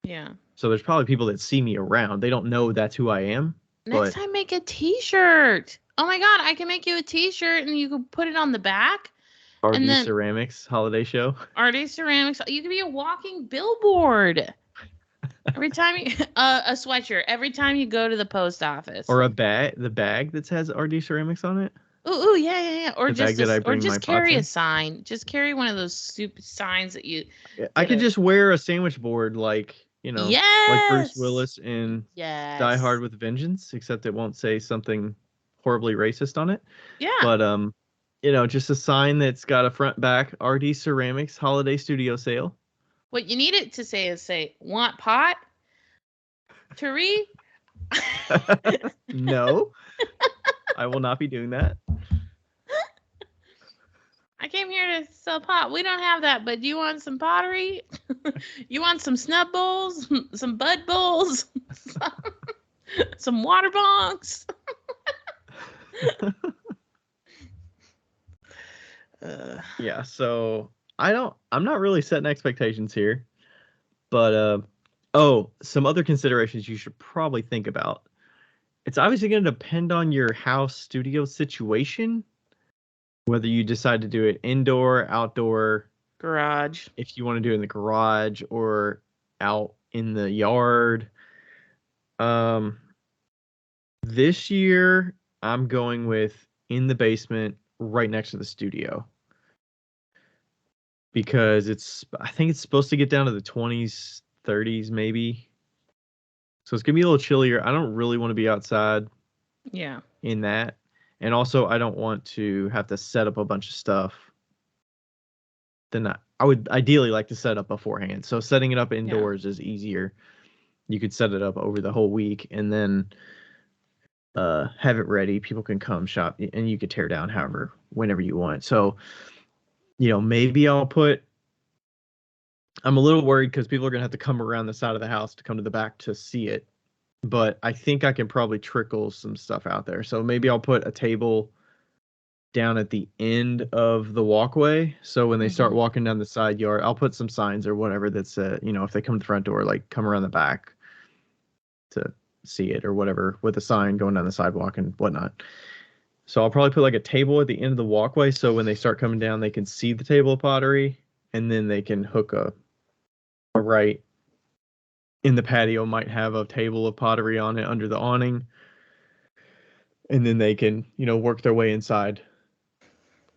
Yeah. So there's probably people that see me around. They don't know that's who I am. Next time, make a T-shirt. Oh my God, I can make you a T-shirt and you can put it on the back. RD Ceramics holiday show. RD Ceramics. You can be a walking billboard. Every time a sweatshirt. Every time you go to the post office. Or a bag, the bag that says RD Ceramics on it. Ooh, yeah. Or just carry a sign. Just carry one of those stupid signs that you. I could just wear a sandwich board like like Bruce Willis in Die Hard with Vengeance, except it won't say something horribly racist on it. Yeah. But just a sign that's got a front back RD Ceramics holiday studio sale. What you need it to say is want pot? Tari? No. I will not be doing that. I came here to sell pot. We don't have that, but do you want some pottery? You want some snub bowls? Some bud bowls? Some water bonks? Yeah, so I'm not really setting expectations here, but some other considerations you should probably think about. It's obviously going to depend on your house studio situation, whether you decide to do it indoor, outdoor, garage, if you want to do it in the garage or out in the yard. This year I'm going with in the basement right next to the studio, because I think it's supposed to get down to the 20s, 30s maybe. So it's going to be a little chillier. I don't really want to be outside. Yeah. In that. And also I don't want to have to set up a bunch of stuff. Then I would ideally like to set up beforehand. So setting it up indoors is easier. You could set it up over the whole week and then have it ready. People can come shop and you could tear down whenever you want. So, maybe I'm a little worried because people are going to have to come around the side of the house to come to the back to see it. But I think I can probably trickle some stuff out there. So maybe I'll put a table down at the end of the walkway. So when they start walking down the side yard, I'll put some signs or whatever that's, if they come to the front door, like come around the back to see it or whatever, with a sign going down the sidewalk and whatnot. So I'll probably put like a table at the end of the walkway. So when they start coming down, they can see the table of pottery, and then they can hook a right in the patio might have a table of pottery on it under the awning. And then they can, work their way inside.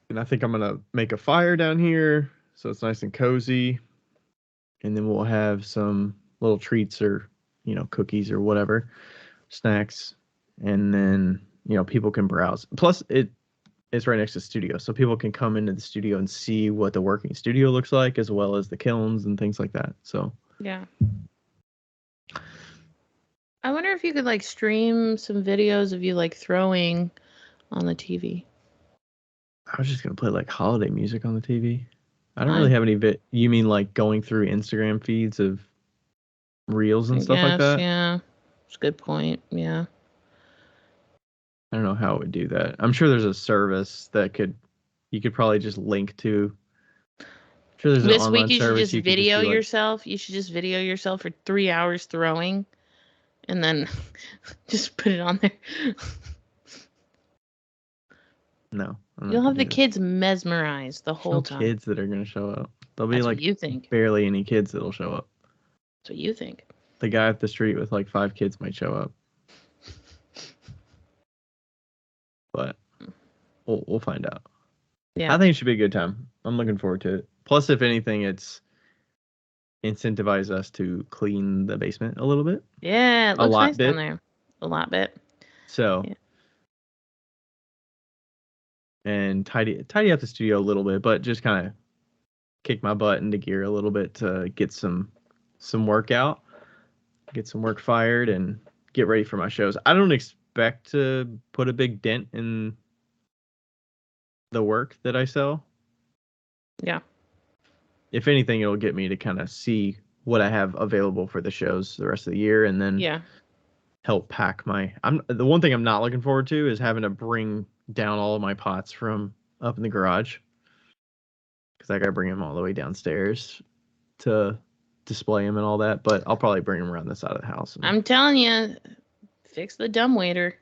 And I think I'm going to make a fire down here so it's nice and cozy. And then we'll have some little treats or, cookies or whatever snacks, and then people can browse. Plus, it's right next to the studio, so people can come into the studio and see what the working studio looks like, as well as the kilns and things like that. So yeah. I wonder if you could like stream some videos of you like throwing on the TV. I was just gonna play like holiday music on the TV. I don't really have any You mean like going through Instagram feeds of reels and stuff like that? Yeah. It's a good point. Yeah. I don't know how it would do that. I'm sure there's a service that you could probably just link to. I'm sure there's an This online week you should service just you could video just be like, yourself. You should just video yourself for 3 hours throwing and then just put it on there. no. You'll have the kids mesmerized the whole time. Kids that are going to show up. There'll be That's like what you think. barely any kids that'll show up. That's what you think. The guy up the street with like 5 kids might show up. But we'll find out. Yeah. I think it should be a good time. I'm looking forward to it. Plus, if anything, it's incentivize us to clean the basement a little bit. Yeah, it looks nice down there. A lot bit. So, yeah. And tidy up the studio a little bit, but just kind of kick my butt into gear a little bit to get some work out, get some work fired, and get ready for my shows. I don't expect to put a big dent in the work that I sell. Yeah. If anything, it'll get me to kind of see what I have available for the shows the rest of the year, and then help pack the one thing I'm not looking forward to is having to bring down all of my pots from up in the garage, because I gotta bring them all the way downstairs to display them and all that. But I'll probably bring them around the side of the house. I'm telling you, fix the dumbwaiter.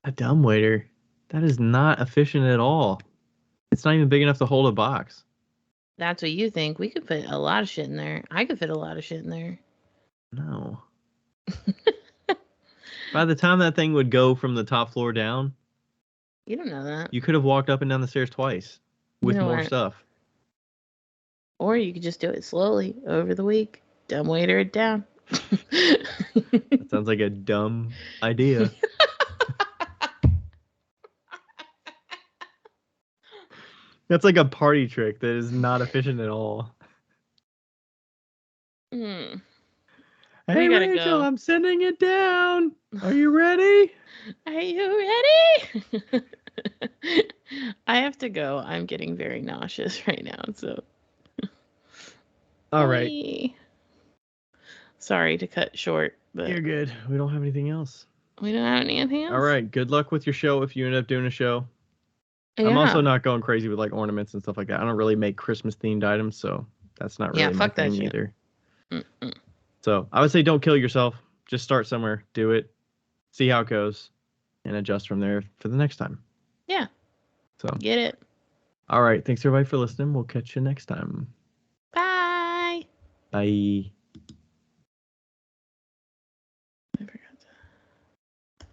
A dumbwaiter? That is not efficient at all. It's not even big enough to hold a box. That's what you think. We could fit a lot of shit in there. I could fit a lot of shit in there. No. By the time that thing would go from the top floor down, you don't know that. You could have walked up and down the stairs twice with more stuff. Or you could just do it slowly over the week. Dumbwaiter it down. That sounds like a dumb idea. That's like a party trick that is not efficient at all. Hey, Rachel, go. I'm sending it down. Are you ready? Are you ready? I have to go. I'm getting very nauseous right now, so. All right. Sorry to cut short, but. You're good. We don't have anything else. We don't have anything else? All right. Good luck with your show if you end up doing a show. Yeah. I'm also not going crazy with like ornaments and stuff like that. I don't really make Christmas themed items, so that's not really my thing either. Mm-mm. So I would say don't kill yourself. Just start somewhere, do it, see how it goes, and adjust from there for the next time. Yeah. So get it. All right. Thanks everybody for listening. We'll catch you next time. Bye. Bye. I forgot that.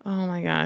Oh my gosh.